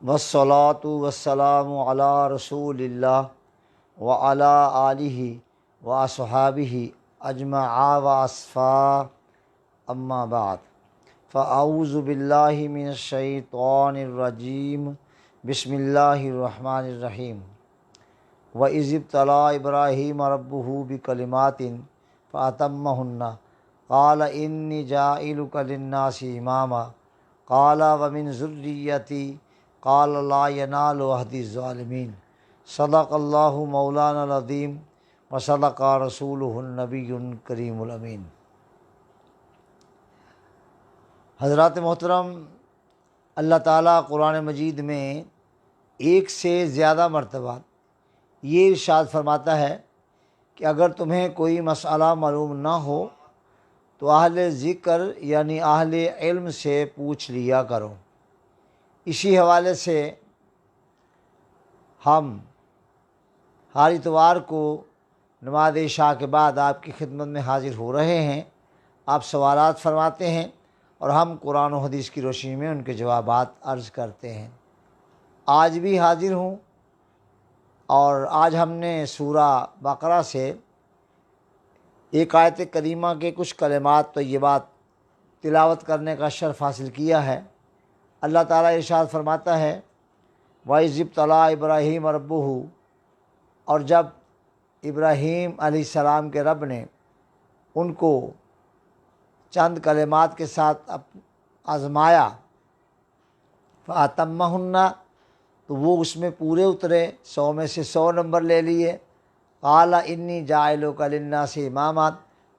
والصلاة والسلام علی رسول اللہ وعلی آلہ واصحابہ اجمعا واصفا، اما بعد فاعوذ باللہ من الشیطان الرجیم، بسم اللہ الرحمن الرحیم۔ وَإِذِ ابْتَلَىٰ إِبْرَاهِيمَ رَبُّهُ بِكَلِمَاتٍ فَأَتَمَّهُنَّ قَالَ إِنِّي جَاعِلُكَ لِلنَّاسِ إِمَامًا قَالَ وَمِنْ ذُرِّيَّتِي قَالَ لَا يَنَالُ عَهْدِي الظَّالِمِينَ۔ صدق اللہ مولانا العظیم وصدق رسولہ النبی الکریم الامین۔ حضرات محترم، اللہ تعالیٰ قرآن مجید میں ایک سے زیادہ مرتبہ یہ ارشاد فرماتا ہے کہ اگر تمہیں کوئی مسئلہ معلوم نہ ہو تو اہل ذکر یعنی اہل علم سے پوچھ لیا کرو۔ اسی حوالے سے ہم ہر اتوار کو نماز عشاء کے بعد آپ کی خدمت میں حاضر ہو رہے ہیں۔ آپ سوالات فرماتے ہیں اور ہم قرآن و حدیث کی روشنی میں ان کے جوابات عرض کرتے ہیں۔ آج بھی حاضر ہوں اور آج ہم نے سورہ بقرہ سے ایک آیت کریمہ کے کچھ کلمات طیبات تلاوت کرنے کا شرف حاصل کیا ہے۔ اللہ تعالیٰ ارشاد فرماتا ہے وَإِذِ ابْتَلَىٰ إِبْرَاهِيمَ رَبُّهُ، اور جب ابراہیم علیہ السلام کے رب نے ان کو چند کلمات کے ساتھ آزمایا، فَأَتَمَّهُنَّ، تو وہ اس میں پورے اترے، 100 میں سے 100 نمبر لے لیے۔ قَالَ إِنِّي جَاعِلُكَ لِلنَّاسِ إِمَامًا،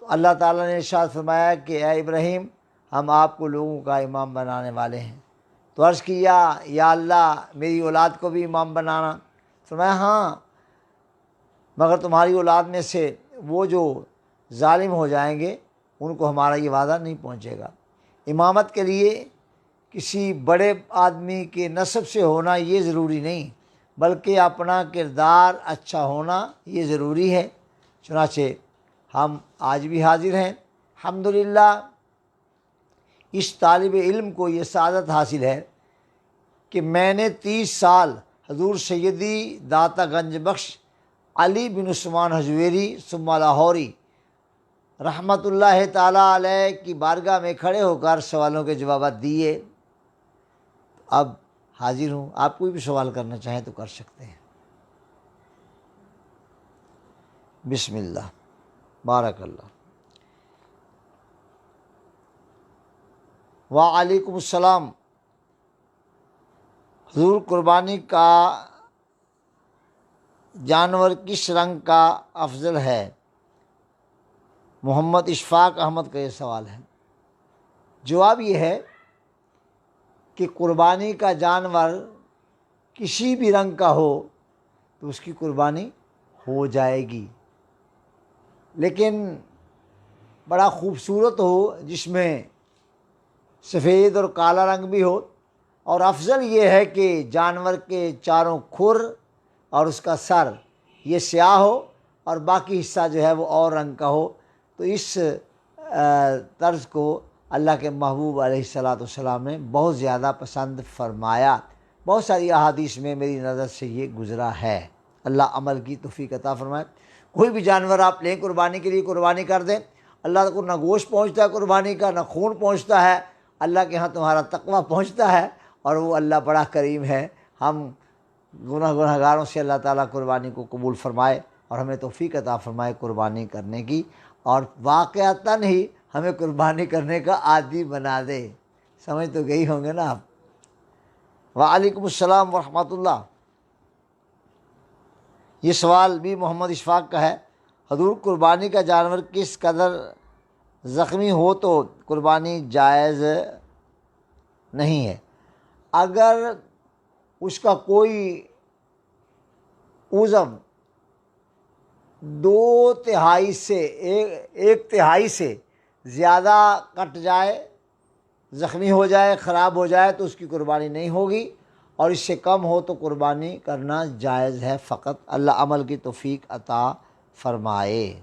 تو اللہ تعالیٰ نے ارشاد فرمایا کہ اے ابراہیم، ہم آپ کو لوگوں کا امام بنانے والے ہیں۔ تو عرض کیا یا اللہ میری اولاد کو بھی امام بنانا۔ فرمایا ہاں، مگر تمہاری اولاد میں سے وہ جو ظالم ہو جائیں گے ان کو ہمارا یہ وعدہ نہیں پہنچے گا۔ امامت کے لیے کسی بڑے آدمی کے نسب سے ہونا یہ ضروری نہیں، بلکہ اپنا کردار اچھا ہونا یہ ضروری ہے۔ چنانچہ ہم آج بھی حاضر ہیں۔ الحمدللہ اس طالب علم کو یہ سعادت حاصل ہے کہ میں نے 30 سال حضور سیدی داتا گنج بخش علی بن عثمان حجویری ثم لاہوری رحمۃ اللہ تعالیٰ علیہ کی بارگاہ میں کھڑے ہو کر سوالوں کے جوابات دیے۔ اب حاضر ہوں، آپ کوئی بھی سوال کرنا چاہیں تو کر سکتے ہیں۔ بسم اللہ، بارک اللہ۔ وعلیکم السلام۔ حضور، قربانی کا جانور کس رنگ کا افضل ہے؟ محمد اشفاق احمد کا یہ سوال ہے۔ جواب یہ ہے کہ قربانی کا جانور کسی بھی رنگ کا ہو تو اس کی قربانی ہو جائے گی، لیکن بڑا خوبصورت ہو، جس میں سفید اور کالا رنگ بھی ہو، اور افضل یہ ہے کہ جانور کے چاروں کھر اور اس کا سر یہ سیاہ ہو اور باقی حصہ جو ہے وہ اور رنگ کا ہو۔ تو اس طرز کو اللہ کے محبوب علیہ السلام نے بہت زیادہ پسند فرمایا۔ بہت ساری احادیث میں میری نظر سے یہ گزرا ہے۔ اللہ عمل کی توفیق عطا فرمائے۔ کوئی بھی جانور آپ لیں قربانی کے لیے، قربانی کر دیں، اللہ کو نہ گوشت پہنچتا ہے قربانی کا، نہ خون پہنچتا ہے، اللہ کے ہاں تمہارا تقویٰ پہنچتا ہے، اور وہ اللہ بڑا کریم ہے۔ ہم گناہ گاروں سے اللہ تعالیٰ قربانی کو قبول فرمائے اور ہمیں توفیق عطا فرمائے قربانی کرنے کی، اور واقعتاً ہی ہمیں قربانی کرنے کا عادی بنا دے۔ سمجھ تو گئی ہوں گے نا آپ۔ وعلیکم السلام ورحمۃ اللہ۔ یہ سوال بھی محمد اشفاق کا ہے۔ حضور، قربانی کا جانور کس قدر زخمی ہو تو قربانی جائز نہیں ہے؟ اگر اس کا کوئی عضو 2/3 سے 1/3 سے زیادہ کٹ جائے، زخمی ہو جائے، خراب ہو جائے تو اس کی قربانی نہیں ہوگی، اور اس سے کم ہو تو قربانی کرنا جائز ہے فقط۔ اللہ عمل کی توفیق عطا فرمائے۔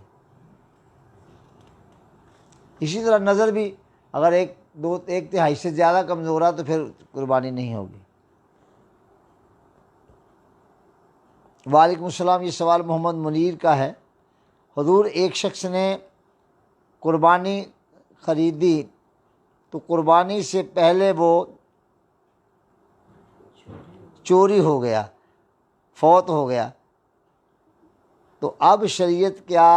اسی طرح نظر بھی اگر 1/3 سے زیادہ کمزور ہے تو پھر قربانی نہیں ہوگی۔ وعلیکم السلام، یہ سوال محمد منیر کا ہے۔ حضور ایک شخص نے قربانی خریدی تو قربانی سے پہلے وہ چوری ہو گیا، فوت ہو گیا، تو اب شریعت کیا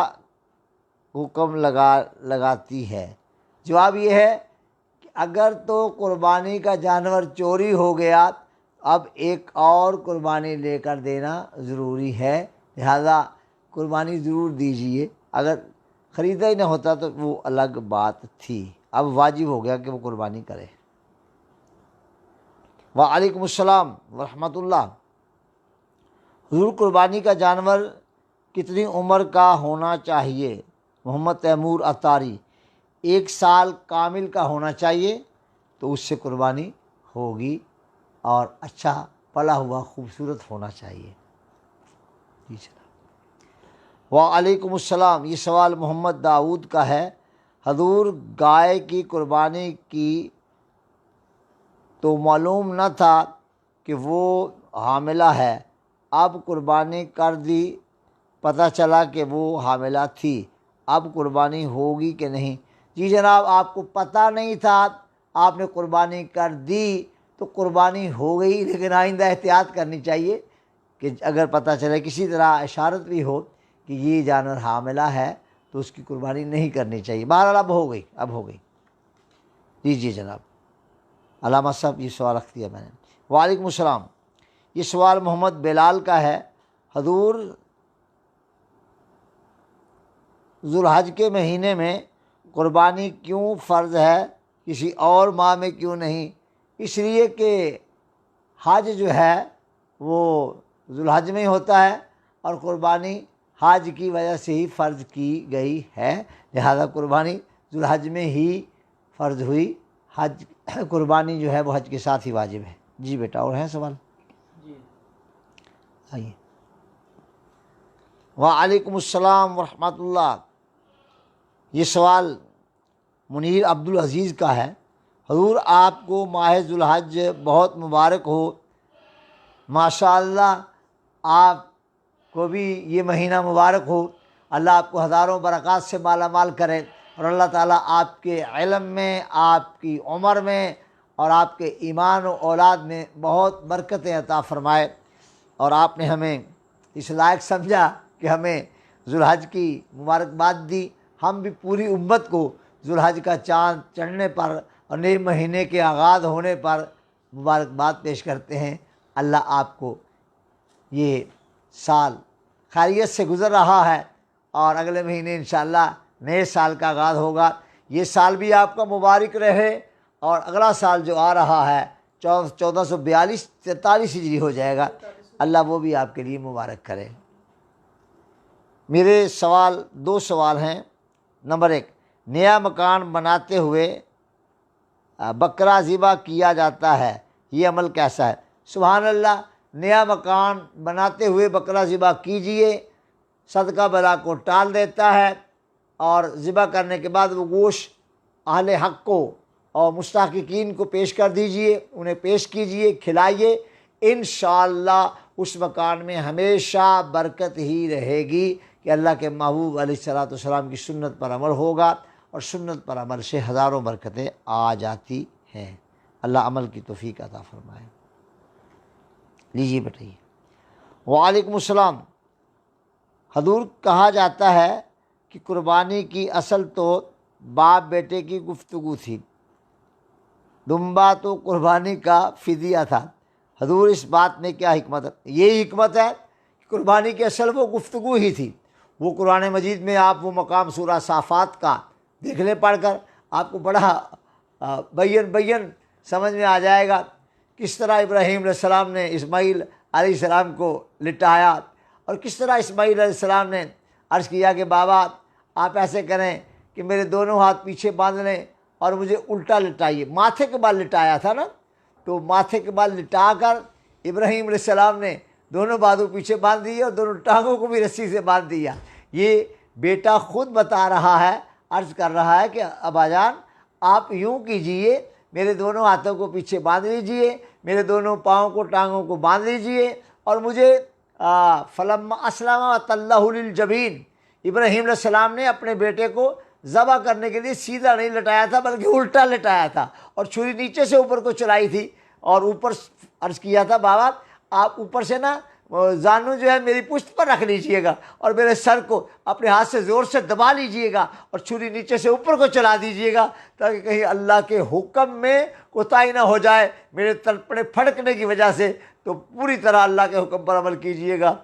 حکم لگاتی ہے؟ جواب یہ ہے کہ اگر تو قربانی کا جانور چوری ہو گیا، اب ایک اور قربانی لے کر دینا ضروری ہے، لہذا قربانی ضرور دیجیے۔ اگر خریدا ہی نہ ہوتا تو وہ الگ بات تھی، اب واجب ہو گیا کہ وہ قربانی کرے۔ وعلیکم السلام ورحمۃ اللہ۔ حضور قربانی کا جانور کتنی عمر کا ہونا چاہیے؟ محمد تیمور اتاری۔ 1 سال کامل کا ہونا چاہیے تو اس سے قربانی ہوگی، اور اچھا پلا ہوا خوبصورت ہونا چاہیے۔ جی جناب۔ وعلیکم السلام، یہ سوال محمد داؤد کا ہے۔ حضور گائے کی قربانی کی تو معلوم نہ تھا کہ وہ حاملہ ہے، اب قربانی کر دی، پتہ چلا کہ وہ حاملہ تھی، اب قربانی ہوگی کہ نہیں؟ جی جناب، آپ کو پتہ نہیں تھا، آپ نے قربانی کر دی تو قربانی ہو گئی، لیکن آئندہ احتیاط کرنی چاہیے کہ اگر پتہ چلے کسی طرح اشارت بھی ہو کہ یہ جانور حاملہ ہے تو اس کی قربانی نہیں کرنی چاہیے۔ بہرحال اب ہو گئی۔ جی جناب، علامہ صاحب یہ سوال رکھ دیا میں نے۔ وعلیکم السلام، یہ سوال محمد بلال کا ہے۔ حضور ذوالحج کے مہینے میں قربانی کیوں فرض ہے، کسی اور ماہ میں کیوں نہیں؟ اس لیے کہ حج جو ہے وہ ذوالحج میں ہی ہوتا ہے، اور قربانی حج کی وجہ سے ہی فرض کی گئی ہے، لہذا قربانی ذوالحج میں ہی فرض ہوئی۔ حج قربانی جو ہے وہ حج کے ساتھ ہی واجب ہے۔ جی بیٹا، اور ہیں سوال؟ جی آئیے۔ وعلیکم السلام ورحمۃ اللہ، یہ سوال منیر عبدالعزیز کا ہے۔ حضور آپ کو ماہ ذوالحج بہت مبارک ہو۔ ماشاء اللہ، آپ کو بھی یہ مہینہ مبارک ہو، اللہ آپ کو ہزاروں برکات سے مالا مال کرے، اور اللہ تعالیٰ آپ کے علم میں، آپ کی عمر میں اور آپ کے ایمان و اولاد میں بہت برکتیں عطا فرمائے۔ اور آپ نے ہمیں اس لائق سمجھا کہ ہمیں ذوالحج کی مبارکباد دی، ہم بھی پوری امت کو ذوالحج کا چاند چڑھنے پر اور نئے مہینے کے آغاز ہونے پر مبارکباد پیش کرتے ہیں۔ اللہ آپ کو یہ سال خیریت سے گزر رہا ہے، اور اگلے مہینے انشاءاللہ نئے سال کا آغاز ہوگا۔ یہ سال بھی آپ کا مبارک رہے، اور اگلا سال جو آ رہا ہے 1442 43 ہجری ہو جائے گا، اللہ وہ بھی آپ کے لیے مبارک کرے۔ میرے سوال 2 سوال ہیں۔ نمبر 1، نیا مکان بناتے ہوئے بکرا ذبح کیا جاتا ہے، یہ عمل کیسا ہے؟ سبحان اللہ، نیا مکان بناتے ہوئے بکرا ذبح کیجئے، صدقہ بلا کو ٹال دیتا ہے، اور ذبح کرنے کے بعد وہ گوشت اہل حق کو اور مستحقین کو پیش کر دیجئے، انہیں پیش کیجئے، کھلائیے، انشاءاللہ اس مکان میں ہمیشہ برکت ہی رہے گی کہ اللہ کے محبوب علیہ السلام کی سنت پر عمل ہوگا، اور سنت پر عمل سے ہزاروں برکتیں آ جاتی ہیں۔ اللہ عمل کی توفیق عطا فرمائے۔ لیجیے بتائیے۔ وعلیکم السلام، حضور کہا جاتا ہے کہ قربانی کی اصل تو باپ بیٹے کی گفتگو تھی، دمبا تو قربانی کا فدیہ تھا، حضور اس بات میں کیا حکمت ہے؟ یہی حکمت ہے کہ قربانی کی اصل وہ گفتگو ہی تھی۔ وہ قرآن مجید میں آپ وہ مقام سورہ صافات کا دیکھ لیں پڑھ کر، آپ کو بڑا بین سمجھ میں آ جائے گا، کس طرح ابراہیم علیہ السلام نے اسماعیل علیہ السلام کو لٹایا، اور کس طرح اسماعیل علیہ السلام نے عرض کیا کہ بابا آپ ایسے کریں کہ میرے دونوں ہاتھ پیچھے باندھ لیں اور مجھے الٹا لٹائیے، ماتھے کے بال لٹایا تھا نا، تو ماتھے کے بال لٹا کر ابراہیم علیہ السلام نے دونوں بازو پیچھے باندھ دیے اور دونوں ٹانگوں کو بھی رسی سے باندھ دیا۔ یہ بیٹا خود بتا رہا ہے، عرض کر رہا ہے کہ ابا جان آپ یوں کیجئے، میرے دونوں ہاتھوں کو پیچھے باندھ لیجئے، میرے دونوں پاؤں کو ٹانگوں کو باندھ لیجئے، اور مجھے فلما اسلم وتلہ للجبین، ابراہیم علیہ السلام نے اپنے بیٹے کو ذبح کرنے کے لیے سیدھا نہیں لٹایا تھا بلکہ الٹا لٹایا تھا، اور چھری نیچے سے اوپر کو چلائی تھی، اور اوپر عرض کیا تھا بابا آپ اوپر سے نا زانو جو ہے میری پشت پر رکھ لیجئے گا اور میرے سر کو اپنے ہاتھ سے زور سے دبا لیجئے گا اور چھری نیچے سے اوپر کو چلا دیجئے گا، تاکہ کہیں اللہ کے حکم میں کوتاہی نہ ہو جائے میرے تلپڑے پھڑکنے کی وجہ سے، تو پوری طرح اللہ کے حکم پر عمل کیجئے گا۔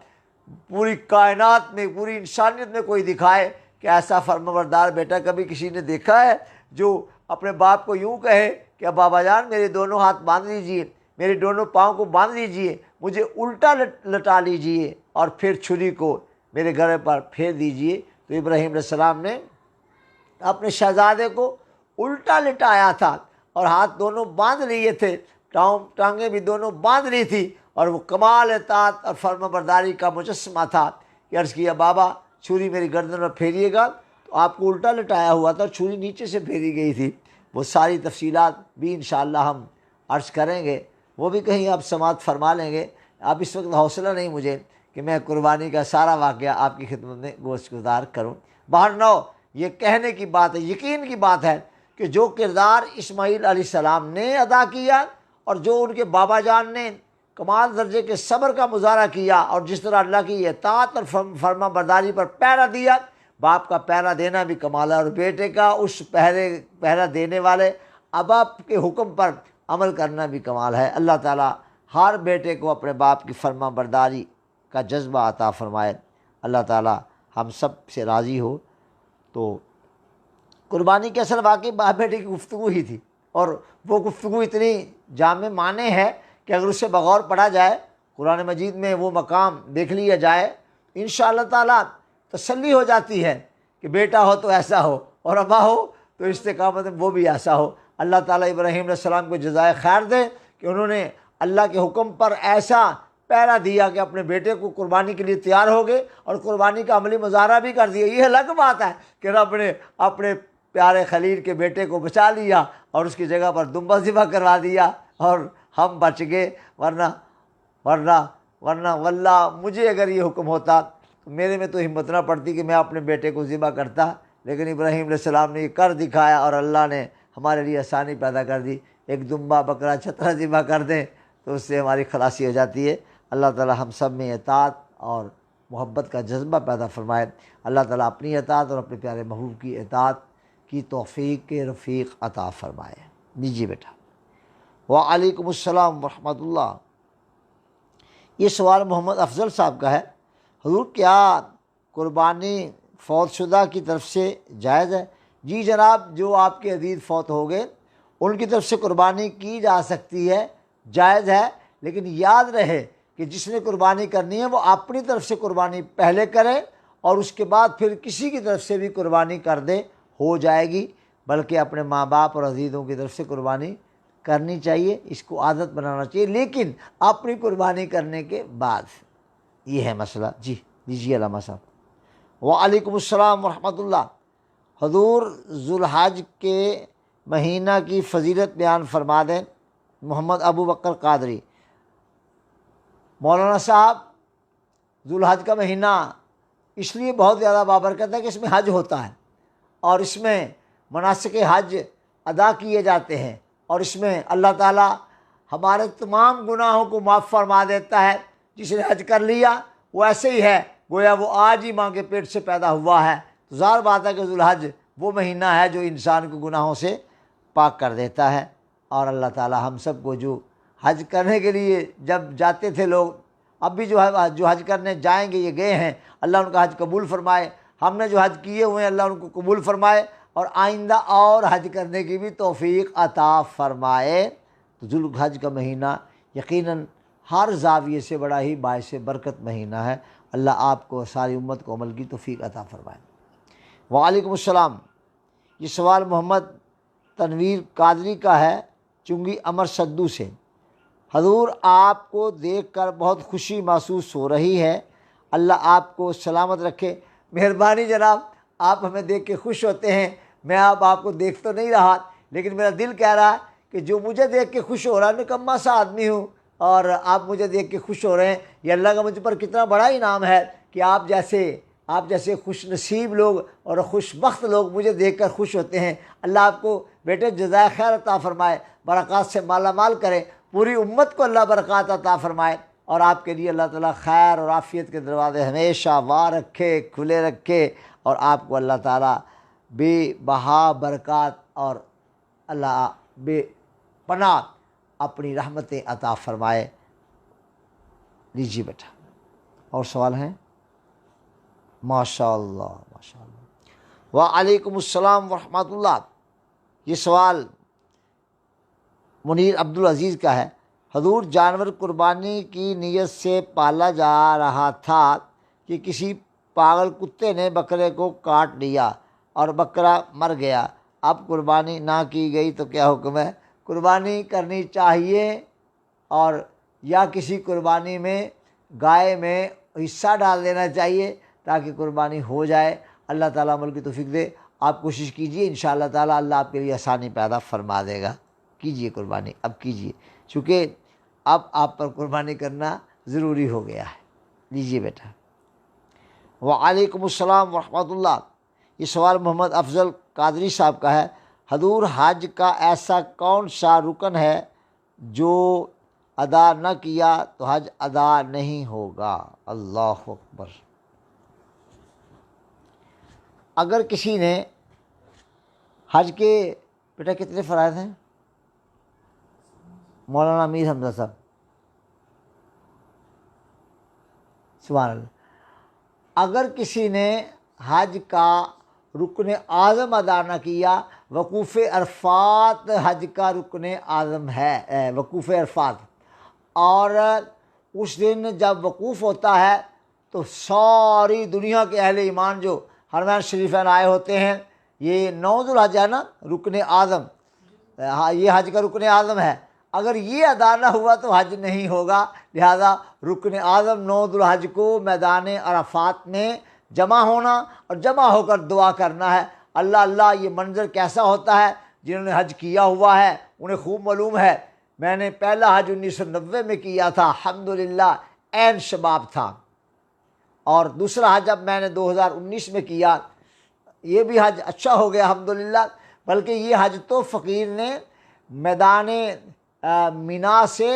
پوری کائنات میں، پوری انسانیت میں کوئی دکھائے کہ ایسا فرمانبردار بیٹا کبھی کسی نے دیکھا ہے جو اپنے باپ کو یوں کہے کہ بابا جان میرے دونوں ہاتھ باندھ لیجئے، میرے دونوں پاؤں کو باندھ لیجئے، مجھے الٹا لٹا لیجئے اور پھر چھری کو میرے گلے پر پھیر دیجئے۔ تو ابراہیم علیہ السلام نے اپنے شہزادے کو الٹا لٹایا تھا اور ہاتھ دونوں باندھ لیے تھے، ٹانگیں بھی دونوں باندھ لی تھی، اور وہ کمال اطاعت اور فرمانبرداری کا مجسمہ تھا کہ عرض کیا بابا چھری میری گردن میں پھیریے گا، تو آپ کو الٹا لٹایا ہوا تھا، چھری نیچے سے پھیری گئی تھی۔ وہ ساری تفصیلات بھی انشاءاللہ ہم عرض کریں گے، وہ بھی کہیں آپ سماعت فرما لیں گے۔ اب اس وقت حوصلہ نہیں مجھے کہ میں قربانی کا سارا واقعہ آپ کی خدمت میں گوشت گزار کروں۔ بہرنو یہ کہنے کی بات ہے، یقین کی بات ہے کہ جو کردار اسماعیل علیہ السلام نے ادا کیا اور جو ان کے بابا جان نے کمال درجے کے صبر کا مظاہرہ کیا اور جس طرح اللہ کی اطاعت اور فرما برداری پر پہرا دیا، باپ کا پہرا دینا بھی کمال ہے، اور بیٹے کا اس پہرا دینے والے ابا کے حکم پر عمل کرنا بھی کمال ہے۔ اللہ تعالیٰ ہر بیٹے کو اپنے باپ کی فرما برداری کا جذبہ عطا فرمائے۔ اللہ تعالیٰ ہم سب سے راضی ہو۔ تو قربانی کے اصل واقعی باپ بیٹے کی گفتگو ہی تھی، اور وہ گفتگو اتنی جامع معنی ہے کہ اگر اس سے بغور پڑھا جائے، قرآن مجید میں وہ مقام دیکھ لیا جائے، انشاءاللہ تعالیٰ تسلی ہو جاتی ہے کہ بیٹا ہو تو ایسا ہو اور ابا ہو تو استقامت میں وہ بھی ایسا ہو۔ اللہ تعالیٰ ابراہیم علیہ السلام کو جزائے خیر دے کہ انہوں نے اللہ کے حکم پر ایسا پہرا دیا کہ اپنے بیٹے کو قربانی کے لیے تیار ہو گئے اور قربانی کا عملی مظاہرہ بھی کر دیا۔ یہ الگ بات ہے کہ رب نے اپنے پیارے خلیل کے بیٹے کو بچا لیا اور اس کی جگہ پر دمبا ذبح کروا دیا اور ہم بچ گئے، ورنہ واللہ مجھے اگر یہ حکم ہوتا تو میرے میں تو ہمت نہ پڑتی کہ میں اپنے بیٹے کو ذبح کرتا، لیکن ابراہیم علیہ السلام نے یہ کر دکھایا اور اللہ نے ہمارے لیے آسانی پیدا کر دی۔ ایک دمبا بکرا چھترا ذبح کر دیں تو اس سے ہماری خلاصی ہو جاتی ہے۔ اللہ تعالیٰ ہم سب میں اطاعت اور محبت کا جذبہ پیدا فرمائے۔ اللہ تعالیٰ اپنی اطاعت اور اپنے پیارے محبوب کی اطاعت کی توفیق کے رفیق عطا فرمائے۔ جی بیٹا۔ وعلیکم السلام ورحمۃ اللہ۔ یہ سوال محمد افضل صاحب کا ہے، حضور کیا قربانی فوت شدہ کی طرف سے جائز ہے؟ جی جناب، جو آپ کے عزیز فوت ہو گئے ان کی طرف سے قربانی کی جا سکتی ہے، جائز ہے، لیکن یاد رہے کہ جس نے قربانی کرنی ہے وہ اپنی طرف سے قربانی پہلے کرے اور اس کے بعد پھر کسی کی طرف سے بھی قربانی کر دے، ہو جائے گی، بلکہ اپنے ماں باپ اور عزیزوں کی طرف سے قربانی کرنی چاہیے، اس کو عادت بنانا چاہیے، لیکن اپنی قربانی کرنے کے بعد۔ یہ ہے مسئلہ۔ جی دیجیے علامہ صاحب۔ وعلیکم السلام ورحمۃ اللہ۔ حضور ذوالحج کے مہینہ کی فضیلت بیان فرما دیں۔ محمد ابو بکر قادری۔ مولانا صاحب، ذوالحج کا مہینہ اس لیے بہت زیادہ بابرکت ہے کہ اس میں حج ہوتا ہے اور اس میں مناسک حج ادا کیے جاتے ہیں، اور اس میں اللہ تعالیٰ ہمارے تمام گناہوں کو معاف فرما دیتا ہے۔ جس نے حج کر لیا وہ ایسے ہی ہے گویا وہ آج ہی ماں کے پیٹ سے پیدا ہوا ہے۔ تو ظاہر بات ہے کہ ذوالحج وہ مہینہ ہے جو انسان کو گناہوں سے پاک کر دیتا ہے، اور اللہ تعالیٰ ہم سب کو جو حج کرنے کے لیے جب جاتے تھے لوگ، اب بھی جو حج کرنے جائیں گے یہ گئے ہیں، اللہ ان کا حج قبول فرمائے۔ ہم نے جو حج کیے ہوئے ہیں اللہ ان کو قبول فرمائے اور آئندہ اور حج کرنے کی بھی توفیق عطا فرمائے۔ تو ذوالحج کا مہینہ یقیناً ہر زاویے سے بڑا ہی باعث برکت مہینہ ہے۔ اللہ آپ کو ساری امت کو عمل کی توفیق عطا فرمائے۔ وعلیکم السلام۔ یہ سوال محمد تنویر قادری کا ہے، چنگی امر سدو سے۔ حضور آپ کو دیکھ کر بہت خوشی محسوس ہو رہی ہے، اللہ آپ کو سلامت رکھے۔ مہربانی جناب، آپ ہمیں دیکھ کے خوش ہوتے ہیں، میں آپ کو دیکھ تو نہیں رہا، لیکن میرا دل کہہ رہا ہے کہ جو مجھے دیکھ کے خوش ہو رہا ہے، نکما سا آدمی ہوں اور آپ مجھے دیکھ کے خوش ہو رہے ہیں، یہ اللہ کا مجھ پر کتنا بڑا انعام ہے کہ آپ جیسے خوش نصیب لوگ اور خوش بخت لوگ مجھے دیکھ کر خوش ہوتے ہیں۔ اللہ آپ کو بیٹے جزائے خیر عطا فرمائے، برکات سے مالا مال کرے، پوری امت کو اللہ برکات عطا فرمائے، اور آپ کے لیے اللہ تعالیٰ خیر اور عافیت کے دروازے ہمیشہ وا رکھے، کھلے رکھے، اور آپ کو اللہ تعالیٰ بے بہا برکات اور اللہ بے پناہ اپنی رحمتیں عطا فرمائے۔ لیجیے بیٹا، اور سوال ہیں؟ ماشاء اللہ ماشاء اللہ۔ وعلیکم السلام ورحمۃ اللہ۔ یہ سوال منیر عبدالعزیز کا ہے۔ حضور، جانور قربانی کی نیت سے پالا جا رہا تھا کہ کسی پاگل کتے نے بکرے کو کاٹ لیا اور بکرا مر گیا، اب قربانی نہ کی گئی تو کیا حکم ہے؟ قربانی کرنی چاہیے، اور یا کسی قربانی میں گائے میں حصہ ڈال دینا چاہیے تاکہ قربانی ہو جائے۔ اللہ تعالیٰ عمل کی توفیق دے۔ آپ کوشش کیجئے، انشاءاللہ تعالیٰ اللہ آپ کے لیے آسانی پیدا فرما دے گا۔ کیجئے قربانی، اب کیجئے، چونکہ اب آپ پر قربانی کرنا ضروری ہو گیا ہے۔ لیجئے بیٹا۔ وعلیکم السلام ورحمۃ اللہ۔ یہ سوال محمد افضل قادری صاحب کا ہے۔ حضور، حج کا ایسا کون سا رکن ہے جو ادا نہ کیا تو حج ادا نہیں ہوگا؟ اللہ اکبر۔ اگر کسی نے حج کے بیٹا کتنے فرائض ہیں مولانا امیر حمزہ صاحب؟ سبحان اللہ۔ اگر کسی نے حج کا رکن اعظم ادا نہ کیا، وقوف عرفات حج کا رکن اعظم ہے، وقوف عرفات، اور اس دن جب وقوف ہوتا ہے تو ساری دنیا کے اہل ایمان جو حرمین شریفین آئے ہوتے ہیں، یہ 9 ذوالحج ہے نا، رکن اعظم، یہ حج کا رکن اعظم ہے، اگر یہ ادا نہ ہوا تو حج نہیں ہوگا۔ لہذا رکن اعظم 9 ذوالحج کو میدان عرفات میں جمع ہونا اور جمع ہو کر دعا کرنا ہے۔ اللہ اللہ، یہ منظر کیسا ہوتا ہے؟ جنہوں نے حج کیا ہوا ہے انہیں خوب معلوم ہے۔ میں نے پہلا حج 1990 میں کیا تھا، الحمدللہ عین شباب تھا، اور دوسرا حج اب میں نے 2019 میں کیا، یہ بھی حج اچھا ہو گیا الحمدللہ۔ بلکہ یہ حج تو فقیر نے میدان مینا سے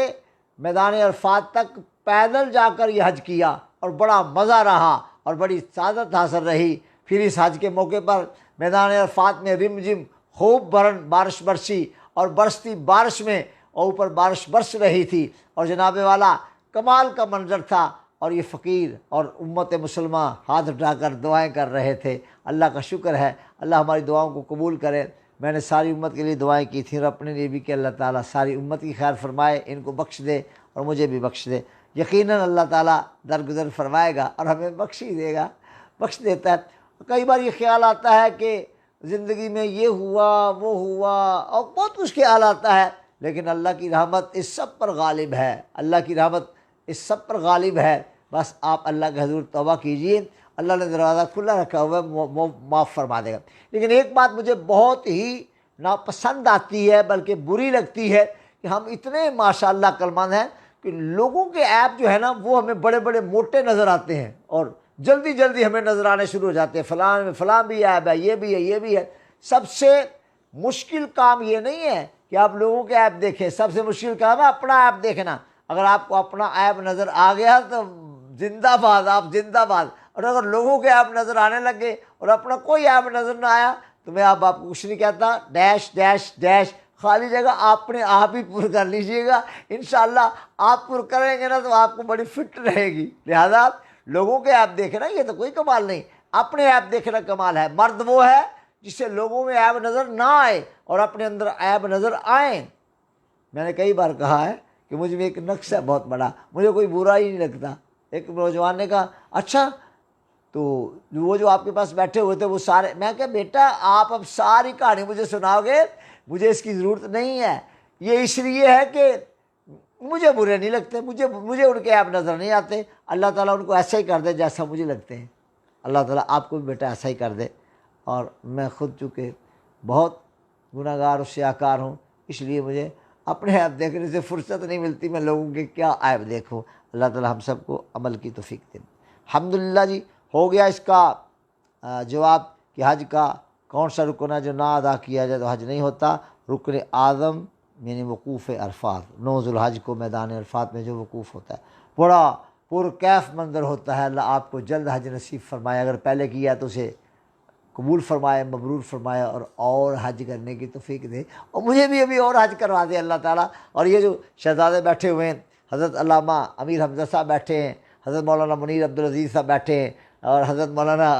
میدان عرفات تک پیدل جا کر یہ حج کیا، اور بڑا مزہ رہا اور بڑی سعادت حاصل رہی۔ پھر اس حج کے موقع پر میدان عرفات میں رم جم خوب بارش برسی، اور برستی بارش میں اور اوپر بارش برس رہی تھی، اور جناب والا کمال کا منظر تھا، اور یہ فقیر اور امت مسلمہ ہاتھ اٹھا کر دعائیں کر رہے تھے۔ اللہ کا شکر ہے، اللہ ہماری دعاؤں کو قبول کرے۔ میں نے ساری امت کے لیے دعائیں کی تھیں، اور اپنے لیے بھی کہ اللہ تعالیٰ ساری امت کی خیر فرمائے، ان کو بخش دے اور مجھے بھی بخش دے۔ یقیناً اللہ تعالیٰ درگزر فرمائے گا اور ہمیں بخش ہی دے گا، بخش دیتا ہے۔ کئی بار یہ خیال آتا ہے کہ زندگی میں یہ ہوا وہ ہوا، اور بہت کچھ خیال آتا ہے، لیکن اللہ کی رحمت اس سب پر غالب ہے، اللہ کی رحمت اس سب پر غالب ہے۔ بس آپ اللہ کے حضور توبہ کیجئے، اللہ نے دروازہ کھلا رکھا ہوا ہے، معاف فرما دے گا۔ لیکن ایک بات مجھے بہت ہی ناپسند آتی ہے، بلکہ بری لگتی ہے، کہ ہم اتنے ماشاءاللہ عقلمند ہیں کہ لوگوں کے عیب جو ہے نا وہ ہمیں بڑے بڑے موٹے نظر آتے ہیں، اور جلدی جلدی ہمیں نظر آنے شروع ہو جاتے ہیں، فلاں میں فلاں بھی عیب ہے، یہ بھی ہے، یہ بھی ہے۔ سب سے مشکل کام یہ نہیں ہے کہ آپ لوگوں کے عیب دیکھیں، سب سے مشکل کام ہے اپنا عیب دیکھنا۔ اگر آپ کو اپنا عیب نظر آ گیا تو زندہ باد، آپ زندہ باد، اور اگر لوگوں کے عیب نظر آنے لگے اور اپنا کوئی عیب نظر نہ آیا تو میں آپ کو کچھ نہیں کہتا، ڈیش ڈیش ڈیش، خالی جگہ اپنے آپ ہی پر کر لیجئے گا۔ انشاءاللہ آپ پر کریں گے نا تو آپ کو بڑی فٹ رہے گی۔ لہذا لوگوں کے عیب دیکھنا یہ تو کوئی کمال نہیں، اپنے عیب دیکھنا کمال ہے۔ مرد وہ ہے جسے لوگوں میں عیب نظر نہ آئے اور اپنے اندر عیب نظر آئیں۔ میں نے کئی بار کہا ہے کہ مجھ میں ایک نقص ہے بہت بڑا، مجھے کوئی برا ہی نہیں لگتا۔ ایک نوجوان نے کہا اچھا تو وہ جو آپ کے پاس بیٹھے ہوئے تھے وہ سارے، میں کہا بیٹا آپ اب ساری کہانی مجھے سناؤ گے، مجھے اس کی ضرورت نہیں ہے، یہ اس لیے ہے کہ مجھے برے نہیں لگتے، مجھے ان کے عیب نظر نہیں آتے۔ اللہ تعالیٰ ان کو ایسا ہی کر دے جیسا مجھے لگتے ہیں، اللہ تعالیٰ آپ کو بھی بیٹا ایسا ہی کر دے۔ اور میں خود چونکہ بہت گناہ گار و سیاہ کار ہوں، اس لیے مجھے اپنے عیب دیکھنے سے فرصت نہیں ملتی، میں لوگوں کے کیا عیب دیکھوں۔ اللہ تعالی ہم سب کو عمل کی توفیق دے۔ الحمدللہ جی، ہو گیا اس کا جواب کہ حج کا کون سا رکن ہے جو نہ ادا کیا جائے تو حج نہیں ہوتا۔ رکن اعظم یعنی وقوف عرفات، 9 ذوالحج کو میدان عرفات میں جو وقوف ہوتا ہے، بڑا پرکیف منظر ہوتا ہے۔ اللہ آپ کو جلد حج نصیب فرمائے، اگر پہلے کیا تو اسے قبول فرمائے، مبرور فرمائے، اور حج کرنے کی توفیق دے، اور مجھے بھی ابھی اور حج کروا دے اللہ تعالیٰ۔ اور یہ جو شہزادے بیٹھے ہوئے ہیں، حضرت علامہ امیر حمزہ صاحب بیٹھے ہیں، حضرت مولانا منیر عبدالعزیز صاحب بیٹھے ہیں، اور حضرت مولانا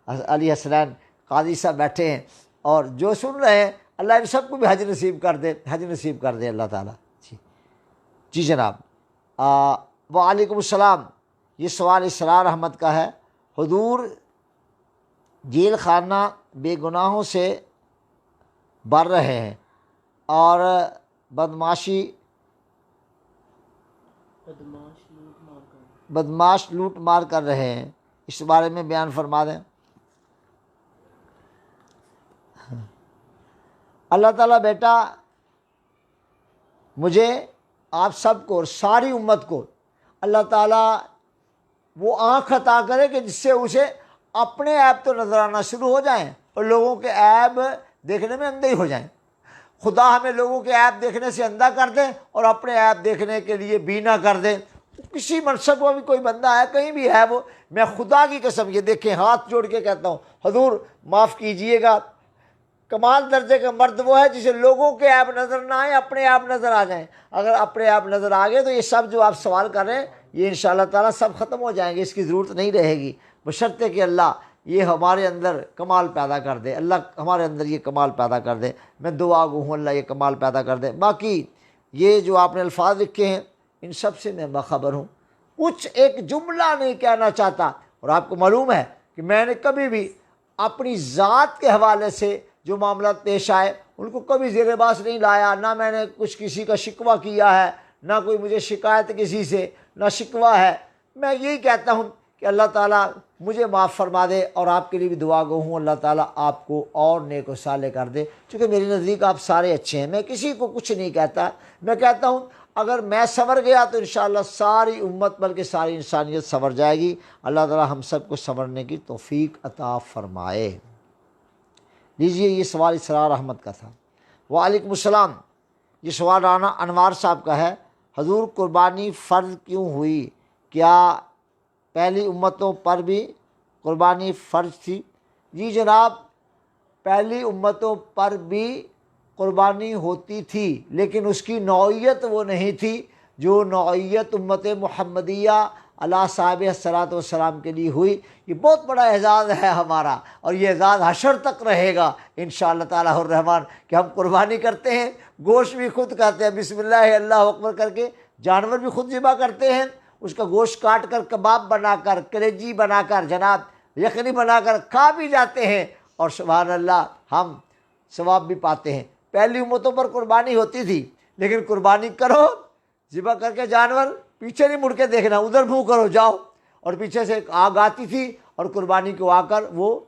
علی حسنین قاضی صاحب بیٹھے ہیں، اور جو سن رہے ہیں اللہ ان سب کو بھی حج نصیب کر دے، حج نصیب کر دے اللہ تعالیٰ۔ جی جناب، وعلیکم السلام۔ یہ سوال اسرار احمد کا ہے۔ حضور، جیل خانہ بے گناہوں سے بھر رہے ہیں اور بدماش لوٹ مار کر رہے ہیں، اس بارے میں بیان فرما دیں۔ اللہ تعالیٰ بیٹا مجھے، آپ سب کو اور ساری امت کو اللہ تعالیٰ وہ آنکھ عطا کرے کہ جس سے اسے اپنے عیب تو نظر آنا شروع ہو جائیں اور لوگوں کے عیب دیکھنے میں اندھے ہی ہو جائیں۔ خدا ہمیں لوگوں کے عیب دیکھنے سے اندھا کر دے اور اپنے عیب دیکھنے کے لیے بینا کر دے۔ کسی منصب میں بھی کوئی بندہ ہے، کہیں بھی ہے، وہ میں خدا کی قسم یہ دیکھیں ہاتھ جوڑ کے کہتا ہوں، حضور معاف کیجئے گا، کمال درجے کا مرد وہ ہے جسے لوگوں کے عیب نظر نہ آئیں، اپنے عیب نظر آ جائیں۔ اگر اپنے عیب نظر آ گئے تو یہ سب جو آپ سوال کر رہے ہیں یہ انشاءاللہ تعالیٰ سب ختم ہو جائیں گے، اس کی ضرورت نہیں رہے گی، بشرطے کہ اللہ یہ ہمارے اندر کمال پیدا کر دے، اللہ ہمارے اندر یہ کمال پیدا کر دے۔ میں دعا گو ہوں اللہ یہ کمال پیدا کر دے۔ باقی یہ جو آپ نے الفاظ لکھے ہیں ان سب سے میں باخبر ہوں، کچھ ایک جملہ نہیں کہنا چاہتا، اور آپ کو معلوم ہے کہ میں نے کبھی بھی اپنی ذات کے حوالے سے جو معاملات پیش آئے ان کو کبھی زیر باس نہیں لایا، نہ میں نے کچھ کسی کا شکوہ کیا ہے، نہ کوئی مجھے شکایت کسی سے، نہ شکوہ ہے۔ میں یہی کہتا ہوں کہ اللہ تعالیٰ مجھے معاف فرما دے، اور آپ کے لیے بھی دعا گو ہوں اللہ تعالیٰ آپ کو اور نیک و صالح کر دے، چونکہ میرے نزدیک آپ سارے اچھے ہیں۔ میں کسی کو کچھ نہیں کہتا، میں کہتا ہوں اگر میں سنور گیا تو انشاءاللہ ساری امت بلکہ ساری انسانیت سنور جائے گی۔ اللہ تعالیٰ ہم سب کو سنورنے کی توفیق عطا فرمائے۔ لیجئے، یہ سوال اسرار احمد کا تھا۔ وعلیکم السلام۔ یہ سوال رانا انوار صاحب کا ہے۔ حضور، قربانی فرض کیوں ہوئی؟ کیا پہلی امتوں پر بھی قربانی فرض تھی؟ جی جناب، پہلی امتوں پر بھی قربانی ہوتی تھی، لیکن اس کی نوعیت وہ نہیں تھی جو نوعیت امت محمدیہ اللہ صاحب الصلاۃ والسلام کے لیے ہوئی۔ یہ بہت بڑا اعزاز ہے ہمارا، اور یہ اعزاز حشر تک رہے گا انشاءاللہ تعالیٰ الرحمن، کہ ہم قربانی کرتے ہیں، گوشت بھی خود کھاتے ہیں، بسم اللہ اللہ اکبر کر کے، جانور بھی خود ذبح کرتے ہیں، اس کا گوشت کاٹ کر کباب بنا کر، کلیجی بنا کر، جناب یخنی بنا کر کھا بھی جاتے ہیں، اور سبحان اللہ ہم ثواب بھی پاتے ہیں۔ پہلی امتوں پر قربانی ہوتی تھی، لیکن قربانی کرو، ذبح کر کے جانور، پیچھے نہیں مڑ کے دیکھنا، ادھر منہ کرو جاؤ، اور پیچھے سے ایک آگ آتی تھی اور قربانی کو آ کر وہ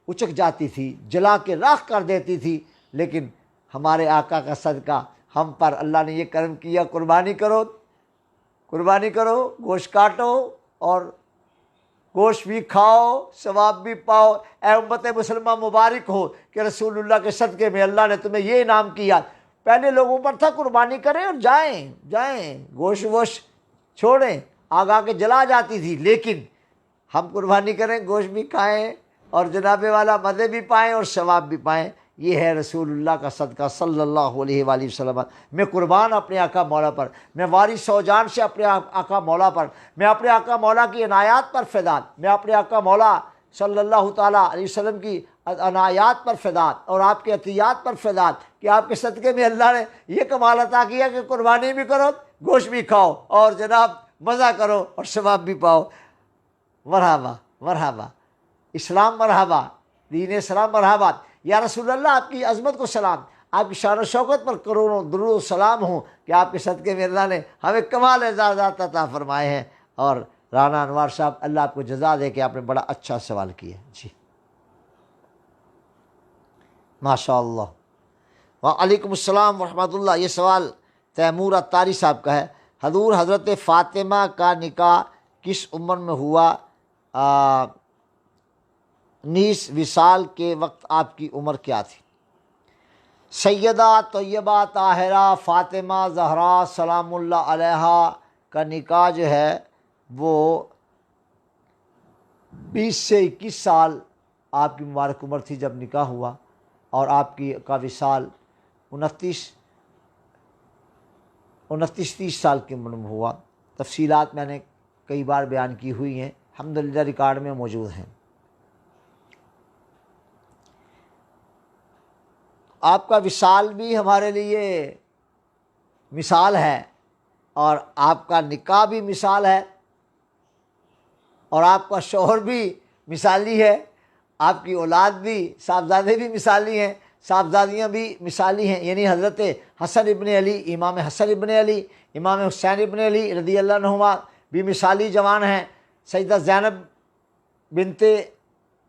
اچک جاتی تھی، جلا کے راکھ کر دیتی تھی۔ لیکن ہمارے آقا کا صدقہ ہم پر اللہ نے یہ کرم کیا، قربانی کرو، قربانی کرو، گوشت کاٹو اور گوشت بھی کھاؤ، ثواب بھی پاؤ۔ اے امت مسلمہ مبارک ہو کہ رسول اللہ کے صدقے میں اللہ نے تمہیں یہ انعام کیا۔ پہلے لوگوں پر تھا قربانی کریں اور جائیں گوشت ووشت چھوڑیں، آگ آ کے جلا جاتی تھی، لیکن ہم قربانی کریں، گوشت بھی کھائیں، اور جناب والا مزے بھی پائیں اور ثواب بھی پائیں۔ یہ ہے رسول اللہ کا صدقہ صلی اللہ علیہ وآلہ وسلم۔ میں قربان اپنے آقا مولا پر، میں وارث سو جان سے اپنے آقا مولا پر، میں اپنے آقا مولا کی عنایات پر فدا، میں اپنے آقا مولا صلی اللہ تعالیٰ علیہ وسلم کی عنایات پر فدا اور آپ کے عطیات پر فدا، کہ آپ کے صدقے میں اللہ نے یہ کمال عطا کیا کہ قربانی بھی کرو، گوشت بھی کھاؤ، اور جناب مزہ کرو اور ثواب بھی پاؤ۔ مرحبا مرحبا، اسلام مرحبا، دین اسلام مرحبا۔ یا رسول اللہ آپ کی عظمت کو سلام، آپ کی شان و شوکت پر کروڑوں درود و سلام ہوں کہ آپ کے صدقے میں اللہ نے ہمیں کمال اعزازات عطا فرمائے ہیں۔ اور رانا انوار صاحب، اللہ آپ کو جزا دے کہ آپ نے بڑا اچھا سوال کیا۔ جی ماشاء اللہ۔ وعلیکم السلام ورحمۃ اللہ۔ یہ سوال تیمور اتاری صاحب کا ہے، حضور حضرت فاطمہ کا نکاح کس عمر میں ہوا؟ 19 وصال کے وقت آپ کی عمر کیا تھی؟ سیدہ طیبہ طاہرہ فاطمہ زہرا سلام اللہ علیہا کا نکاح جو ہے وہ 20 سے 21 سال آپ کی مبارک عمر تھی جب نکاح ہوا، اور آپ کی کا وصال 29-30 سال کی عمر میں ہوا۔ تفصیلات میں نے کئی بار بیان کی ہوئی ہیں، الحمدللہ ریکارڈ میں موجود ہیں۔ آپ کا وصال بھی ہمارے لیے مثال ہے، اور آپ کا نکاح بھی مثال ہے، اور آپ کا شوہر بھی مثالی ہے، آپ کی اولاد بھی، صاحبزادے بھی مثالی ہیں، صاحبزادیاں بھی مثالی ہیں، یعنی حضرت حسن ابن علی، امام حسن ابن علی، امام حسین ابن علی رضی اللہ عنہما بھی مثالی جوان ہیں، سیدہ زینب بنت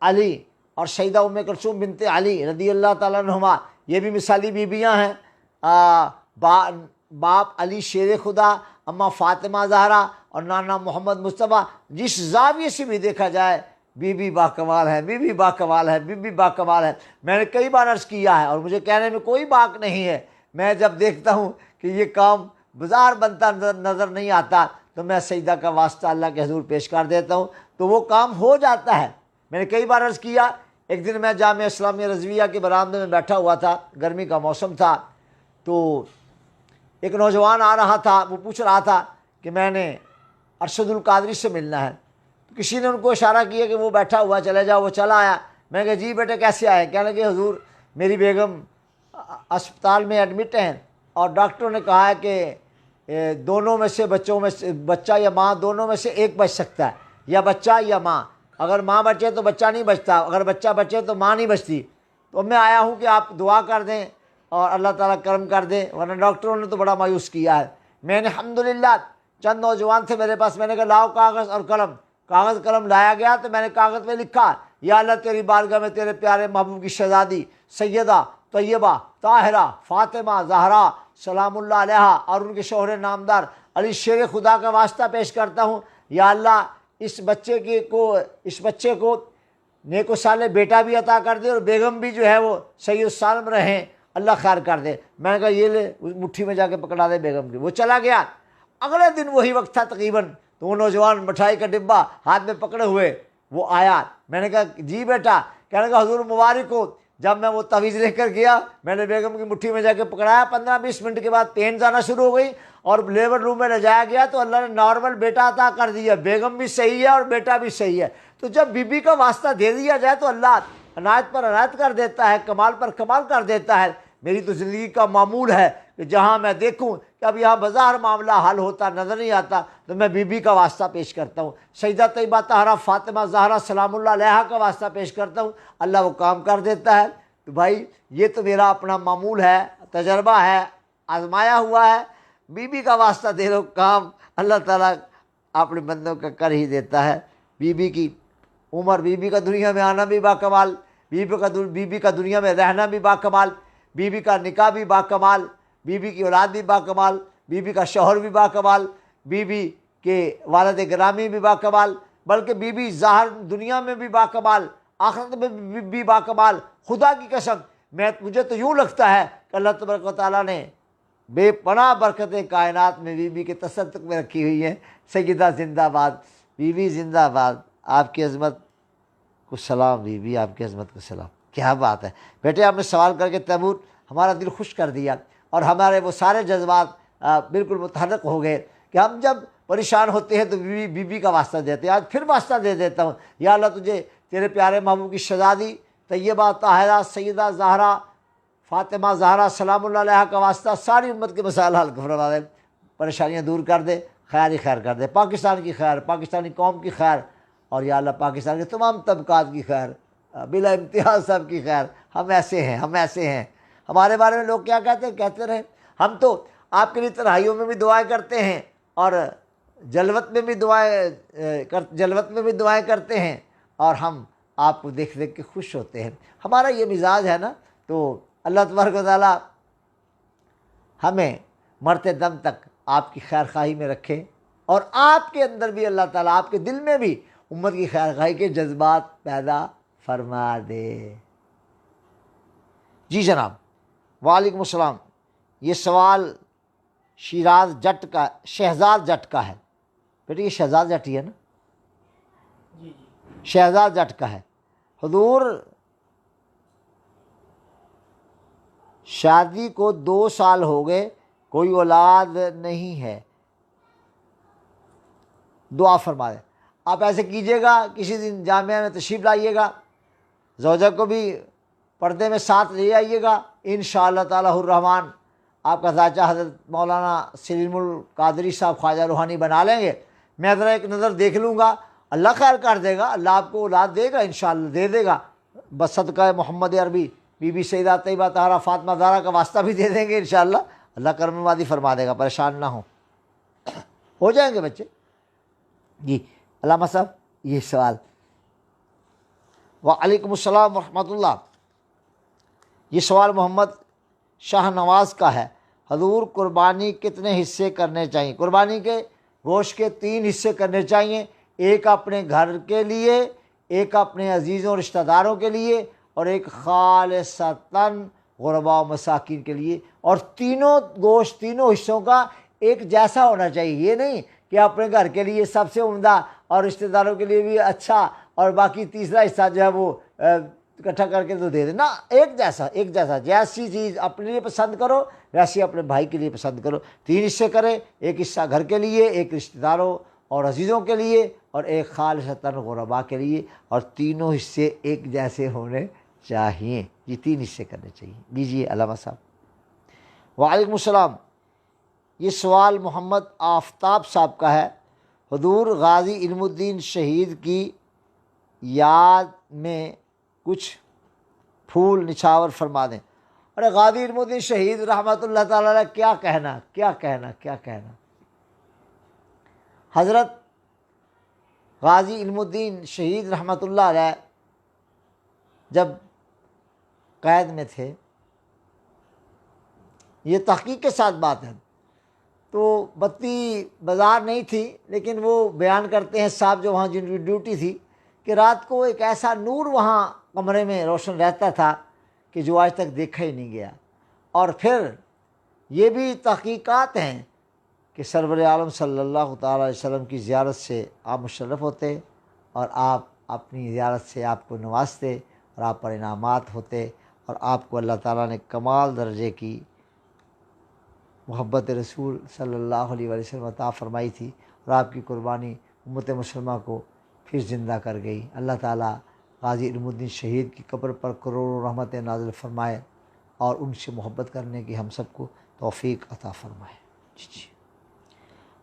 علی اور سیدہ ام کلثوم بنت علی رضی اللہ تعالیٰ عنہما یہ بھی مثالی بیویاں ہیں۔ باپ علی شیر خدا، اماں فاطمہ زہرا اور نانا محمد مصطفیٰ، جس زاویے سے بھی دیکھا جائے بی بی باکمال ہے، بی بی باکمال ہے، بی بی باکمال ہے۔ میں نے کئی بار عرض کیا ہے، اور مجھے کہنے میں کوئی باک نہیں ہے، میں جب دیکھتا ہوں کہ یہ کام بازار بنتا نظر نہیں آتا تو میں سجدہ کا واسطہ اللہ کے حضور پیش کر دیتا ہوں، تو وہ کام ہو جاتا ہے۔ میں نے کئی بار عرض کیا، ایک دن میں جامعہ اسلامیہ رضویہ کے برآمدے میں بیٹھا ہوا تھا، گرمی کا موسم تھا، تو ایک نوجوان آ رہا تھا، وہ پوچھ رہا تھا کہ میں نے ارشد القادری سے ملنا ہے، تو کسی نے ان کو اشارہ کیا کہ وہ بیٹھا ہوا چلے جاؤ، وہ چلا آیا۔ میں نے کہا جی بیٹے کیسے آئے؟ کہنے لگے حضور میری بیگم اسپتال میں ایڈمٹ ہیں، اور ڈاکٹروں نے کہا ہے کہ دونوں میں سے بچوں میں سے بچہ یا ماں دونوں میں سے ایک بچ سکتا ہے، یا بچہ یا ماں، اگر ماں بچے تو بچہ نہیں بچتا، اگر بچہ بچے تو ماں نہیں بچتی، تو میں آیا ہوں کہ آپ دعا کر دیں اور اللہ تعالیٰ کرم کر دیں، ورنہ ڈاکٹروں نے تو بڑا مایوس کیا ہے۔ میں نے الحمدللہ، چند نوجوان تھے میرے پاس، میں نے کہا لاؤ کاغذ اور قلم، کاغذ قلم لایا گیا، تو میں نے کاغذ میں لکھا یا اللہ تیری بارگاہ میں تیرے پیارے محبوب کی شہزادی سیدہ طیبہ طاہرہ فاطمہ زہرا سلام اللہ علیہا اور ان کے شوہر نامدار علی شیر خدا کا واسطہ پیش کرتا ہوں، یا اللہ اس بچے کو نیک و صالح بیٹا بھی عطا کر دے، اور بیگم بھی جو ہے وہ صحیح السالم رہیں، اللہ خیر کر دے۔ میں نے کہا یہ لے، مٹھی میں جا کے پکڑا دے بیگم کی۔ وہ چلا گیا۔ اگلے دن وہی وقت تھا تقریباً، تو وہ نوجوان مٹھائی کا ڈبہ ہاتھ میں پکڑے ہوئے وہ آیا۔ میں نے کہا جی بیٹا، کہنے کا حضور مبارک ہو۔ جب میں وہ تعویذ لے کر گیا، میں نے بیگم کی مٹھی میں جا کے پکڑایا، 15-20 منٹ کے بعد پین آنا شروع ہو گئی، اور لیبر روم میں لے جایا گیا تو اللہ نے نارمل بیٹا عطا کر دیا، بیگم بھی صحیح ہے اور بیٹا بھی صحیح ہے۔ تو جب بی بی کا واسطہ دے دیا جائے تو اللہ عنایت پر عنایت کر دیتا ہے، کمال پر کمال کر دیتا ہے۔ میری تو زندگی کا معمول ہے کہ جہاں میں دیکھوں کہ اب یہاں بظاہر معاملہ حل ہوتا نظر نہیں آتا تو میں بی بی کا واسطہ پیش کرتا ہوں، سیدہ طیبہ طاہرہ فاطمہ زہرا سلام اللہ علیہا کا واسطہ پیش کرتا ہوں، اللہ وہ کام کر دیتا ہے۔ تو بھائی یہ تو میرا اپنا معمول ہے، تجربہ ہے، آزمایا ہوا ہے۔ بی بی کا واسطہ دے دو، کام اللہ تعالیٰ اپنے بندوں کا کر ہی دیتا ہے۔ بی بی کی عمر، بی بی کا دنیا میں آنا بھی باکمال، بی بی کا دنیا میں رہنا بھی باکمال، بی بی کا نکاح بھی باکمال، بی بی کی اولاد بھی باکمال، بی بی کا شوہر بھی باکمال، بی بی کے والد گرامی بھی باکمال، بلکہ بی بی ظاہر دنیا میں بھی باکمال، آخرت میں بھی باکمال۔ خدا کی قسم مجھے تو یوں لگتا ہے کہ اللہ تبارک و تعالیٰ نے بے پناہ برکتیں کائنات میں بی بی کے تصدق میں رکھی ہوئی ہیں۔ سیدہ زندہ باد، بی بی زندہ باد، آپ کی عظمت کو سلام، بی بی آپ کی عظمت کو سلام۔ کیا بات ہے بیٹے، آپ نے سوال کر کے تیمور ہمارا دل خوش کر دیا، اور ہمارے وہ سارے جذبات بالکل متحرک ہو گئے کہ ہم جب پریشان ہوتے ہیں تو بی بی کا واسطہ دیتے ہیں۔ آج پھر واسطہ دے دیتا ہوں، یا اللہ تجھے تیرے پیارے محبوب کی شہزادی طیبہ طاہرہ سیدہ زہرا فاطمہ زہرا سلام اللہ علیہا کا واسطہ ساری امت کے مسائل حل فرما دے، پریشانیاں دور کر دے، خیر ہی خیر کر دے، پاکستان کی خیر، پاکستانی قوم کی خیر، اور یا اللہ پاکستان کے تمام طبقات کی خیر، بلا امتیاز سب کی خیر۔ ہم ایسے ہیں، ہم ایسے ہیں۔ ہمارے بارے میں لوگ کیا کہتے ہیں؟ کہتے رہے، ہم تو آپ کے لیے تنہائیوں میں بھی دعائیں کرتے ہیں اور جلوت میں بھی دعائیں کرتے ہیں، اور ہم آپ کو دیکھ دیکھ کے خوش ہوتے ہیں۔ ہمارا یہ مزاج ہے نا، تو اللہ تبارک و تعالیٰ ہمیں مرتے دم تک آپ کی خیر خواہی میں رکھے، اور آپ کے اندر بھی اللہ تعالیٰ آپ کے دل میں بھی امت کی خیر خواہی کے جذبات پیدا فرما دے۔ جی جناب، وعلیکم السلام۔ یہ سوال شہزاد جٹ کا ہے۔ بیٹے یہ شہزاد جٹ ہی ہے نا؟ جی شہزاد جٹ کا ہے۔ حضور شادی کو 2 سال ہو گئے، کوئی اولاد نہیں ہے، دعا فرما دیں۔ آپ ایسے کیجئے گا، کسی دن جامعہ میں تشریف لائیے گا، زوجہ کو بھی پردے میں ساتھ لے آئیے گا، انشاءاللہ تعالی الرحمن آپ کا چاچا حضرت مولانا سلیم القادری صاحب خواجہ روحانی بنا لیں گے۔ میں ذرا ایک نظر دیکھ لوں گا، اللہ خیر کر دے گا، اللہ آپ کو اولاد دے گا، انشاءاللہ دے دے گا، بس صدقہ محمد عربی بی بی سیدہ طیبہ طاہرہ فاطمہ زہرا کا واسطہ بھی دے دیں گے، انشاءاللہ اللہ کرم وادی فرما دے گا، پریشان نہ ہو جائیں گے بچے۔ جی علامہ صاحب یہ سوال۔ وعلیکم السلام ورحمۃ اللہ۔ یہ سوال محمد شاہ نواز کا ہے۔ حضور قربانی کتنے حصے کرنے چاہیے؟ قربانی کے گوشت کے 3 حصے کرنے چاہیے، ایک اپنے گھر کے لیے، ایک اپنے عزیزوں اور رشتہ داروں کے لیے، اور ایک خالصتاً غرباء و مساکین کے لیے، اور تینوں گوشت تینوں حصوں کا ایک جیسا ہونا چاہیے۔ یہ نہیں کہ اپنے گھر کے لیے سب سے عمدہ اور رشتہ داروں کے لیے بھی اچھا اور باقی تیسرا حصہ جو ہے وہ اکٹھا کر کے تو دے دینا، ایک جیسا جیسی چیز اپنے لیے پسند کرو ویسی اپنے بھائی کے لیے پسند کرو۔ 3 حصے کرے، ایک حصہ گھر کے لیے، ایک رشتہ داروں اور عزیزوں کے لیے، اور ایک خالصتاً غرباء کے لیے، اور تینوں حصے ایک جیسے ہونے چاہیے۔ یہ 3 حصے کرنے چاہیے۔ دیجیے علامہ صاحب۔ وعلیکم السلام۔ یہ سوال محمد آفتاب صاحب کا ہے۔ حضور غازی علم الدین شہید کی یاد میں کچھ پھول نچھاور فرما دیں۔ ارے غازی علم الدین شہید رحمۃ اللہ تعالیٰ علیہ کیا کہنا۔ حضرت غازی علم الدین شہید رحمۃ اللہ علیہ جب قید میں تھے، یہ تحقیق کے ساتھ بات ہے، تو بتی بازار نہیں تھی، لیکن وہ بیان کرتے ہیں صاحب جو وہاں جن کی ڈیوٹی تھی کہ رات کو ایک ایسا نور وہاں کمرے میں روشن رہتا تھا کہ جو آج تک دیکھا ہی نہیں گیا۔ اور پھر یہ بھی تحقیقات ہیں کہ سرور عالم صلی اللہ تعالیٰ علیہ وسلم کی زیارت سے آپ مشرف ہوتے، اور آپ اپنی زیارت سے آپ کو نوازتے، اور آپ پر انعامات ہوتے، اور آپ کو اللہ تعالیٰ نے کمال درجے کی محبت رسول صلی اللہ علیہ وسلم عطا فرمائی تھی، اور آپ کی قربانی امت مسلمہ کو پھر زندہ کر گئی۔ اللہ تعالیٰ غازی علم الدین شہید کی قبر پر کروڑوں رحمتیں نازل فرمائے، اور ان سے محبت کرنے کی ہم سب کو توفیق عطا فرمائے۔ جی۔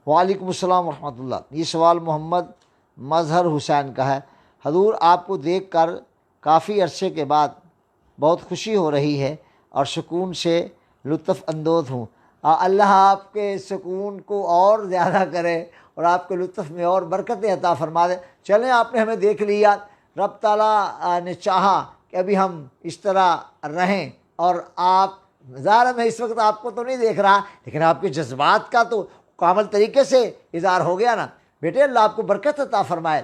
وعلیکم السلام ورحمۃ اللہ۔ یہ سوال محمد مظہر حسین کا ہے۔ حضور آپ کو دیکھ کر کافی عرصے کے بعد بہت خوشی ہو رہی ہے اور سکون سے لطف اندوز ہوں۔ اللہ آپ کے سکون کو اور زیادہ کرے اور آپ کے لطف میں اور برکتیں عطا فرما دے۔ چلیں آپ نے ہمیں دیکھ لیا، رب تعالیٰ نے چاہا کہ ابھی ہم اس طرح رہیں، اور آپ ظاہر میں اس وقت آپ کو تو نہیں دیکھ رہا، لیکن آپ کے جذبات کا تو کامل طریقے سے اظہار ہو گیا نا۔ بیٹے اللہ آپ کو برکت عطا فرمائے۔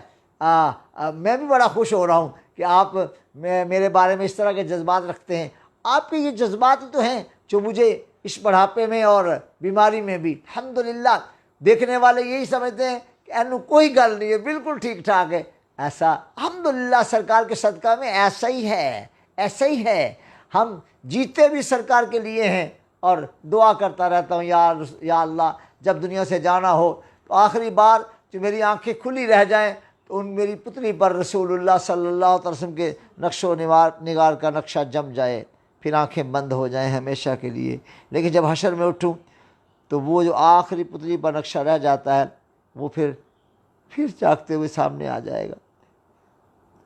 میں بھی بڑا خوش ہو رہا ہوں کہ آپ میرے بارے میں اس طرح کے جذبات رکھتے ہیں۔ آپ کے یہ جذبات ہی تو ہیں جو مجھے اس بڑھاپے میں اور بیماری میں بھی الحمدللہ دیکھنے والے یہی سمجھتے ہیں کہ اینو کوئی گل نہیں ہے، بالکل ٹھیک ٹھاک ہے۔ ایسا الحمدللہ سرکار کے صدقہ میں ایسا ہی ہے۔ ہم جیتے بھی سرکار کے لیے ہیں، اور دعا کرتا رہتا ہوں یا اللہ جب دنیا سے جانا ہو تو آخری بار جو میری آنکھیں کھلی رہ جائیں تو ان میری پتلی پر رسول اللہ صلی اللہ علیہ وسلم کے نقش و نگار کا نقشہ جم جائے، پھر آنکھیں بند ہو جائیں ہمیشہ کے لیے۔ لیکن جب حشر میں اٹھوں تو وہ جو آخری پتلی پر نقشہ رہ جاتا ہے وہ پھر چاکتے ہوئے سامنے آ جائے گا،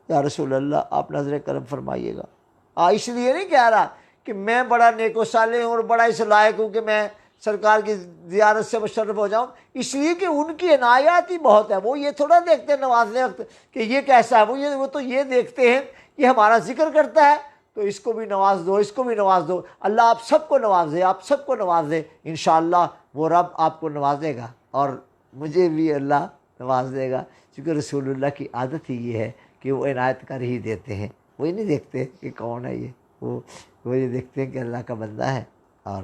یا رسول اللہ آپ نظر کرم فرمائیے گا۔ اس لیے نہیں کہہ رہا کہ میں بڑا نیک و صالح ہوں اور بڑا اس لائق ہوں کہ میں سرکار کی زیارت سے مشرف ہو جاؤں، اس لیے کہ ان کی عنایات ہی بہت ہے۔ وہ یہ تھوڑا دیکھتے ہیں نوازنے وقت کہ یہ کیسا ہے، وہ تو یہ دیکھتے ہیں کہ ہمارا ذکر کرتا ہے تو اس کو بھی نواز دو، اس کو بھی نواز دو۔ اللہ آپ سب کو نوازے، آپ سب کو نوازے، انشاءاللہ وہ رب آپ کو نوازے گا اور مجھے بھی اللہ نواز دے گا، کیونکہ رسول اللہ کی عادت ہی یہ ہے کہ وہ عنایت کر ہی دیتے ہیں، وہ نہیں دیکھتے کہ کون ہے وہ یہ دیکھتے ہیں کہ اللہ کا بندہ ہے اور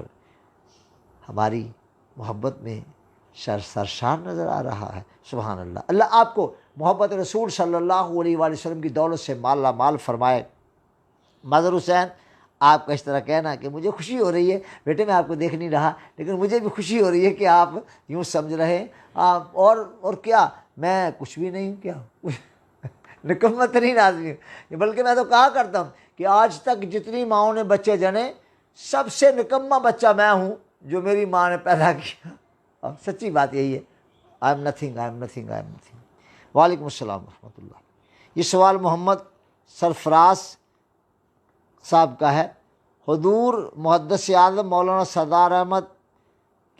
ہماری محبت میں سرشار نظر آ رہا ہے۔ سبحان اللہ۔ اللہ آپ کو محبت رسول صلی اللہ علیہ وآلہ وسلم کی دولت سے مالا مال فرمائے۔ مظہر حسین، آپ کا اس طرح کہنا کہ مجھے خوشی ہو رہی ہے، بیٹے میں آپ کو دیکھ نہیں رہا لیکن مجھے بھی خوشی ہو رہی ہے کہ آپ یوں سمجھ رہے ہیں، اور کیا میں کچھ بھی نہیں ہوں، کیا نکمہ ترین آدمی ہوں، بلکہ میں تو کہا کرتا ہوں کہ آج تک جتنی ماؤں نے بچے جنے سب سے نکمہ بچہ میں ہوں جو میری ماں نے پیدا کیا، اور سچی بات یہی ہے۔ I am nothing, I am nothing, I am nothing. وعلیکم السلام ورحمۃ اللہ۔ یہ سوال محمد سرفراز صاحب کا ہے۔ حضور محدث اعظم مولانا سردار احمد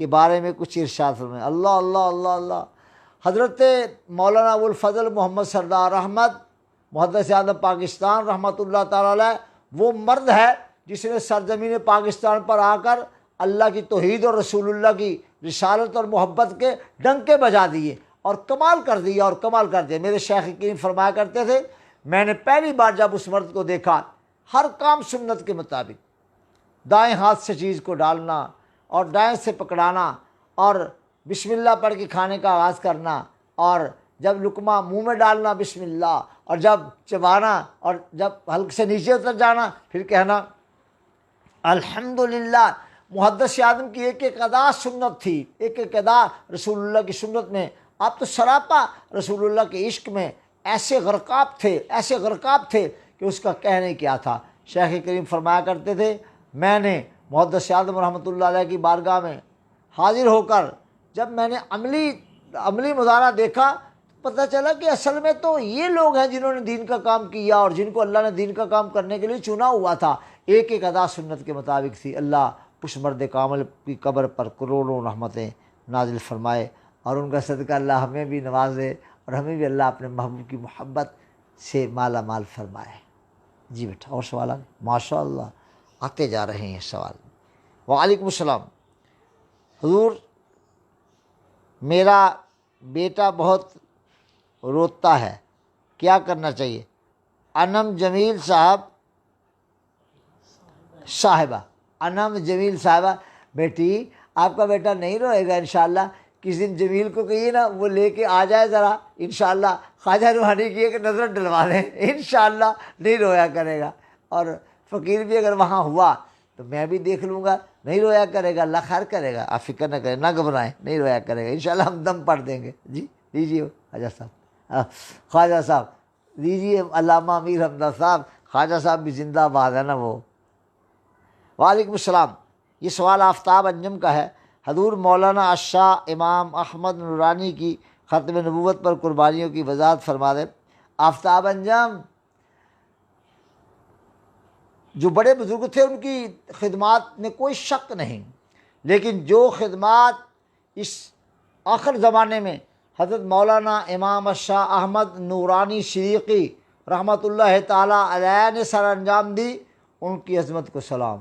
کے بارے میں کچھ ارشاد فرمائیں۔ اللہ اللہ اللہ اللہ۔ حضرت مولانا ابوالفضل محمد سردار احمد محدث اعظم پاکستان رحمۃ اللہ تعالیٰ علیہ وہ مرد ہے جس نے سرزمین پاکستان پر آ کر اللہ کی توحید اور رسول اللہ کی رسالت اور محبت کے ڈنکے بجا دیے اور کمال کر دیا، اور کمال کر دیا۔ میرے شیخ کریم فرمایا کرتے تھے، میں نے پہلی بار جب اس مرد کو دیکھا، ہر کام سنت کے مطابق، دائیں ہاتھ سے چیز کو ڈالنا اور دائیں سے پکڑانا اور بسم اللہ پڑھ کے کھانے کا آغاز کرنا، اور جب لقمہ منہ میں ڈالنا بسم اللہ، اور جب چبانا اور جب حلق سے نیچے اتر جانا پھر کہنا الحمدللہ۔ محدث اعظم کی ایک ایک ادا سنت تھی، ایک ایک ادا رسول اللہ کی سنت میں۔ آپ تو سراپا رسول اللہ کے عشق میں ایسے غرقاب تھے، ایسے غرقاب تھے کہ اس کا کہنے کیا تھا۔ شیخ کریم فرمایا کرتے تھے، میں نے محدث اعظم رحمۃ اللہ علیہ کی بارگاہ میں حاضر ہو کر جب میں نے عملی مظاہرہ دیکھا، پتہ چلا کہ اصل میں تو یہ لوگ ہیں جنہوں نے دین کا کام کیا اور جن کو اللہ نے دین کا کام کرنے کے لیے چنا ہوا تھا۔ ایک ایک ادا سنت کے مطابق تھی۔ اللہ اس مرد کامل کی قبر پر کروڑوں رحمتیں نازل فرمائے اور ان کا صدقہ اللہ ہمیں بھی نوازے اور ہمیں بھی اللہ اپنے محبوب کی محبت سے مالا مال فرمائے۔ جی بیٹا، اور سوالات؟ ماشاء اللہ آتے جا رہے ہیں سوال۔ وعلیکم السلام۔ حضور، میرا بیٹا بہت روتا ہے، کیا کرنا چاہیے؟ انم جمیل صاحبہ، انم جمیل صاحبہ، بیٹی آپ کا بیٹا نہیں روئے گا انشاءاللہ۔ کس دن جمیل کو کہیے نا وہ لے کے آ جائے ذرا، انشاءاللہ خواجہ روحانی کی ایک نظر ڈلوا دیں، انشاءاللہ نہیں رویا کرے گا۔ اور فقیر بھی اگر وہاں ہوا تو میں بھی دیکھ لوں گا، نہیں رویا کرے گا، اللہ خیر کرے گا، آپ فکر نہ کریں، نہ گھبرائیں، نہیں رویا کرے گا انشاءاللہ۔ ہم دم پڑھ دیں گے۔ جی دیجیے خواجہ صاحب، خواجہ صاحب دیجیے، علامہ امیر حمزہ صاحب، خواجہ صاحب بھی زندہ باد ہے نا وہ۔ وعلیکم السلام۔ یہ سوال آفتاب انجم کا ہے۔ حضور مولانا الشاہ امام احمد نورانی کی ختم نبوت پر قربانیوں کی وضاحت فرما دیں۔ آفتاب انجم، جو بڑے بزرگ تھے ان کی خدمات میں کوئی شک نہیں، لیکن جو خدمات اس آخر زمانے میں حضرت مولانا امام الشاہ احمد نورانی صدیقی رحمۃ اللہ تعالیٰ علیہ نے سر انجام دی، ان کی عظمت کو سلام۔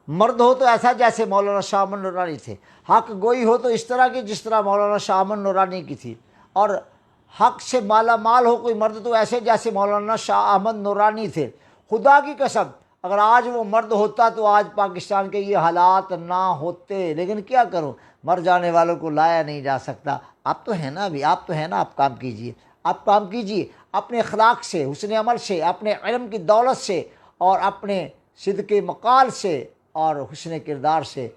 مرد ہو تو ایسا جیسے مولانا شاہ احمد نورانی تھے، حق گوئی ہو تو اس طرح کی جس طرح مولانا شاہ احمد نورانی کی تھی، اور حق سے مالا مال ہو کوئی مرد تو ایسے جیسے مولانا شاہ احمد نورانی تھے۔ خدا کی قسم اگر آج وہ مرد ہوتا تو آج پاکستان کے یہ حالات نہ ہوتے، لیکن کیا کروں، مر جانے والوں کو لایا نہیں جا سکتا۔ آپ تو ہیں نا، ابھی آپ تو ہیں نا، آپ کام کیجئے، آپ کام کیجئے اپنے اخلاق سے، حسن عمل سے، اپنے علم کی دولت سے، اور اپنے صدق مقال سے اور حسن کردار سے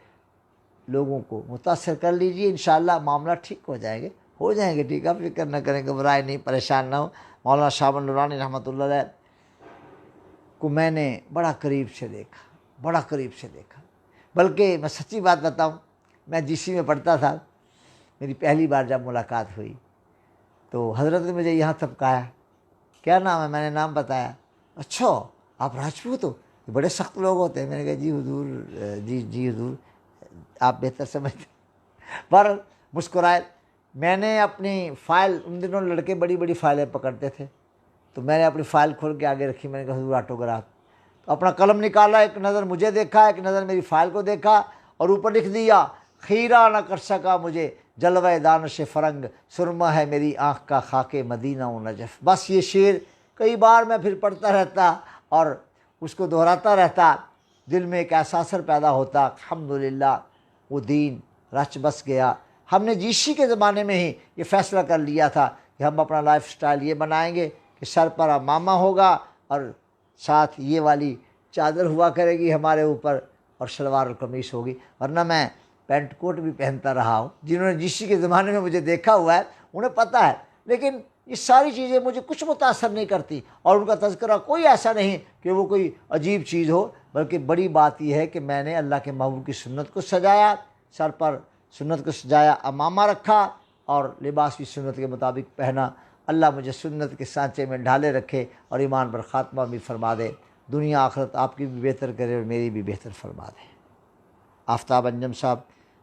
لوگوں کو متاثر کر لیجئے، انشاءاللہ معاملہ ٹھیک ہو جائیں گے ٹھیک، آپ فکر نہ کریں، گھبرائے نہیں، پریشان نہ ہو۔ مولانا شاہ احمد نورانی رحمۃ اللہ علیہ کو میں نے بڑا قریب سے دیکھا، بلکہ میں سچی بات بتاؤں، میں جی سی میں پڑھتا تھا، میری پہلی بار جب ملاقات ہوئی تو حضرت نے مجھے یہاں تھپکایا، کیا نام ہے؟ میں نے نام بتایا، اچھا آپ راجپوت ہو، بڑے سخت لوگ ہوتے ہیں۔ میں نے کہا جی حضور، جی حضور آپ بہتر سمجھتے، پر مسکرائے۔ میں نے اپنی فائل، ان دنوں لڑکے بڑی بڑی فائلیں پکڑتے تھے، تو میں نے اپنی فائل کھول کے آگے رکھی، میں نے کہا حضور آٹوگراف، تو اپنا قلم نکالا، ایک نظر مجھے دیکھا، ایک نظر میری فائل کو دیکھا، اور اوپر لکھ دیا خیرہ نہ کر سکا مجھے جلوہ دانش فرنگ، سرما ہے میری آنکھ کا خاک مدینہ و نجف۔ بس یہ شعر کئی بار میں پھر پڑھتا رہتا اور اس کو دہراتا رہتا، دل میں ایک ایسا اثر پیدا ہوتا، الحمدللہ وہ دین رچ بس گیا۔ ہم نے جیسی کے زمانے میں ہی یہ فیصلہ کر لیا تھا کہ ہم اپنا لائف سٹائل یہ بنائیں گے کہ سر پر عمامہ ہوگا اور ساتھ یہ والی چادر ہوا کرے گی ہمارے اوپر، اور شلوار اور قمیص ہوگی، ورنہ میں پینٹ کوٹ بھی پہنتا رہا ہوں۔ جنہوں نے جیسی کے زمانے میں مجھے دیکھا ہوا ہے انہیں پتہ ہے، لیکن یہ ساری چیزیں مجھے کچھ متاثر نہیں کرتی، اور ان کا تذکرہ کوئی ایسا نہیں کہ وہ کوئی عجیب چیز ہو، بلکہ بڑی بات یہ ہے کہ میں نے اللہ کے محبوب کی سنت کو سجایا، سر پر سنت کو سجایا، عمامہ رکھا اور لباس بھی سنت کے مطابق پہنا۔ اللہ مجھے سنت کے سانچے میں ڈھالے رکھے اور ایمان پر خاتمہ بھی فرما دے، دنیا آخرت آپ کی بھی بہتر کرے اور میری بھی بہتر فرما دے۔ آفتاب انجم صاحب،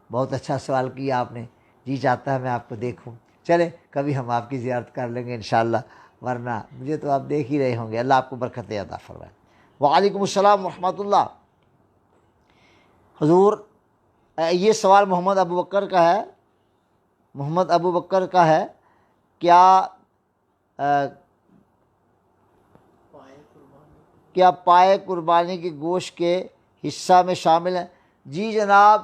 بہت اچھا سوال کیا آپ نے، جی چاہتا ہے میں آپ کو دیکھوں، چلے کبھی ہم آپ کی زیارت کر لیں گے انشاءاللہ، ورنہ مجھے تو آپ دیکھ ہی رہے ہوں گے۔ اللہ آپ کو برکت عطا فرمائے۔ وعلیکم السلام ورحمۃ اللہ۔ حضور یہ سوال محمد ابو بکر کا ہے، محمد ابو بکر کا ہے، کیا پائے قربانی کے گوشت کے حصہ میں شامل ہیں؟ جی جناب،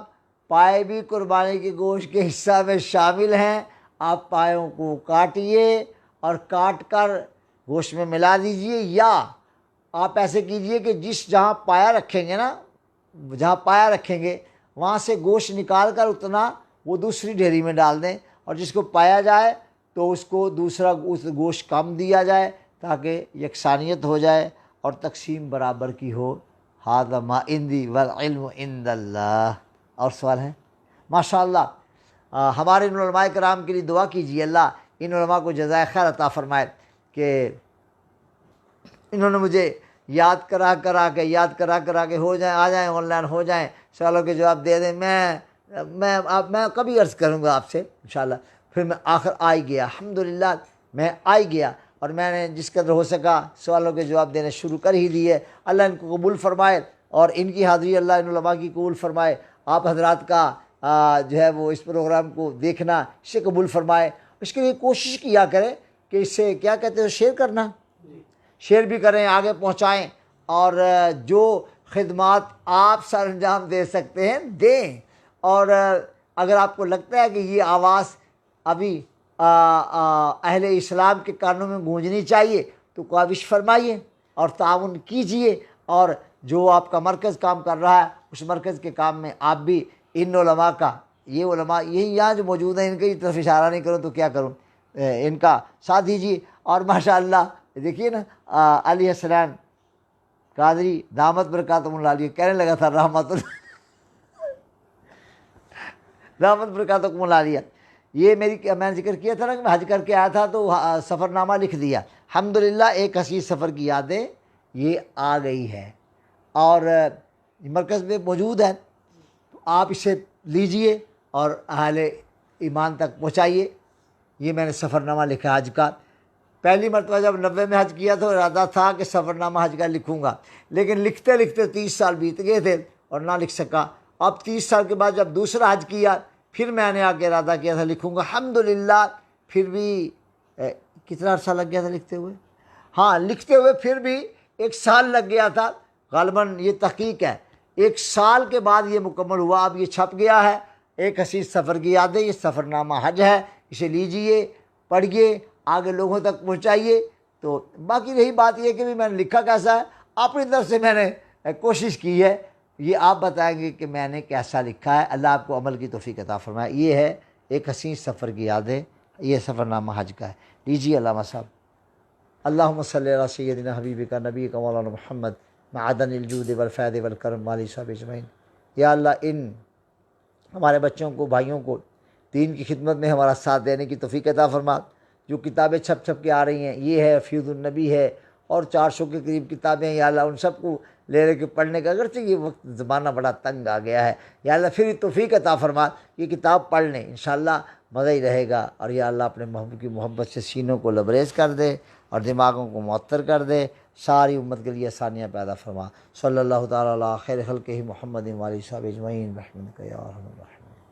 پائے بھی قربانی کے گوشت کے حصہ میں شامل ہیں۔ آپ پایوں کو کاٹیے اور کاٹ کر گوشت میں ملا دیجئے، یا آپ ایسے کیجئے کہ جہاں پایا رکھیں گے نا، جہاں پایا رکھیں گے وہاں سے گوشت نکال کر اتنا وہ دوسری ڈھیری میں ڈال دیں، اور جس کو پایا جائے تو اس کو دوسرا اس گوشت کم دیا جائے تاکہ یکسانیت ہو جائے اور تقسیم برابر کی ہو۔ ھذا ما عندی والعلم عند اللہ۔ اور سوال ہے؟ ماشاءاللہ، ہمارے ان علماء کرام کے لیے دعا کیجیے، اللہ ان علماء کو جزائے خیر عطا فرمائے کہ انہوں نے مجھے یاد کرا کرا کے ہو جائیں، آ جائیں آن لائن، ہو جائیں، سوالوں کے جواب دے دیں۔ میں کبھی عرض کروں گا آپ سے انشاءاللہ۔ پھر میں آخر آ ہی گیا، الحمدللہ میں آ ہی گیا، اور میں نے جس قدر ہو سکا سوالوں کے جواب دینے شروع کر ہی دیے۔ اللہ ان کو قبول فرمائے اور ان کی حاضری اللہ ان علماء کی قبول فرمائے۔ آپ حضرات کا جو ہے وہ اس پروگرام کو دیکھنا اسے قبول فرمائے۔ اس کے لیے کوشش کیا کریں کہ اس سے کیا کہتے ہیں، شیئر کرنا، شیئر بھی کریں، آگے پہنچائیں، اور جو خدمات آپ سر انجام دے سکتے ہیں دیں۔ اور اگر آپ کو لگتا ہے کہ یہ آواز ابھی اہل اسلام کے کانوں میں گونجنی چاہیے تو کاوش فرمائیے اور تعاون کیجئے، اور جو آپ کا مرکز کام کر رہا ہے اس مرکز کے کام میں آپ بھی ان علماء کا، یہ علماء یہی یہاں جو موجود ہیں ان کی طرف اشارہ نہیں کروں تو کیا کروں، ان کا ساتھ دیجیے۔ اور ماشاءاللہ دیکھیے نا، علی حسنین قادری دامت برکاتہم اللہ علیہ کہنے لگا تھا رحمت اللہ دامت برکاتہم اللہ علیہ، یہ میں نے ذکر کیا تھا نا کہ میں حج کر کے آیا تھا تو سفر نامہ لکھ دیا، الحمدللہ ایک حسین سفر کی یادیں یہ آ گئی ہے، اور مرکز میں موجود ہے، تو آپ اسے لیجئے اور اہل ایمان تک پہنچائیے۔ یہ میں نے سفر نامہ لکھا حج کا، پہلی مرتبہ جب 90 میں حج کیا تو ارادہ تھا کہ سفر نامہ حج کا لکھوں گا، لیکن لکھتے لکھتے 30 سال بیت گئے تھے اور نہ لکھ سکا۔ اب 30 سال کے بعد جب دوسرا حج کیا پھر میں نے آگے ارادہ کیا تھا لکھوں گا، الحمدللہ پھر بھی کتنا عرصہ لگ گیا تھا لکھتے ہوئے، ہاں لکھتے ہوئے پھر بھی 1 سال لگ گیا تھا غالباً، یہ تحقیق ہے، 1 سال کے بعد یہ مکمل ہوا۔ اب یہ چھپ گیا ہے، ایک حسین سفر کی یادیں، یہ سفر نامہ حج ہے، اسے لیجئے، پڑھیے، آگے لوگوں تک پہنچائیے۔ تو باقی رہی بات یہ کہ بھی میں نے لکھا کیسا ہے، اپنی طرف سے میں نے کوشش کی ہے، یہ آپ بتائیں گے کہ میں نے کیسا لکھا ہے، اللہ آپ کو عمل کی توفیق عطا فرمائے۔ یہ ہے ایک حسین سفر کی یادیں، یہ سفر نامہ حج کا ہے، لیجیے علامہ صاحب۔ اللہم صلی علی سیدنا حبیبک نبیک مولانا محمد معدن الجود والفیض والکرم والی صاحب اجمعین۔ یا اللہ ان ہمارے بچوں کو، بھائیوں کو دین کی خدمت میں ہمارا ساتھ دینے کی توفیق عطا فرما۔ جو کتابیں چھپ چھپ کے آ رہی ہیں، یہ ہے فیض النبی ہے اور 400 کے قریب کتابیں ہیں، یا اللہ ان سب کو لے کے پڑھنے کا، اگرچہ یہ وقت زمانہ بڑا تنگ آ گیا ہے، یا اللہ پھر توفیق عطا فرما، یہ کتاب پڑھ لیں انشاءاللہ مزہ ہی رہے گا، اور یا اللہ اپنے محبوب کی محبت سے سینوں کو لبریز کر دے۔ اور دماغوں کو معطر کر دے، ساری امت کے لیے آسانیاں پیدا فرما۔ صلی اللہ تعالیٰ علیہ خیر خلقہ محمد و آلہ وصحبہ اجمعین برحمتک یا ارحم الراحمین۔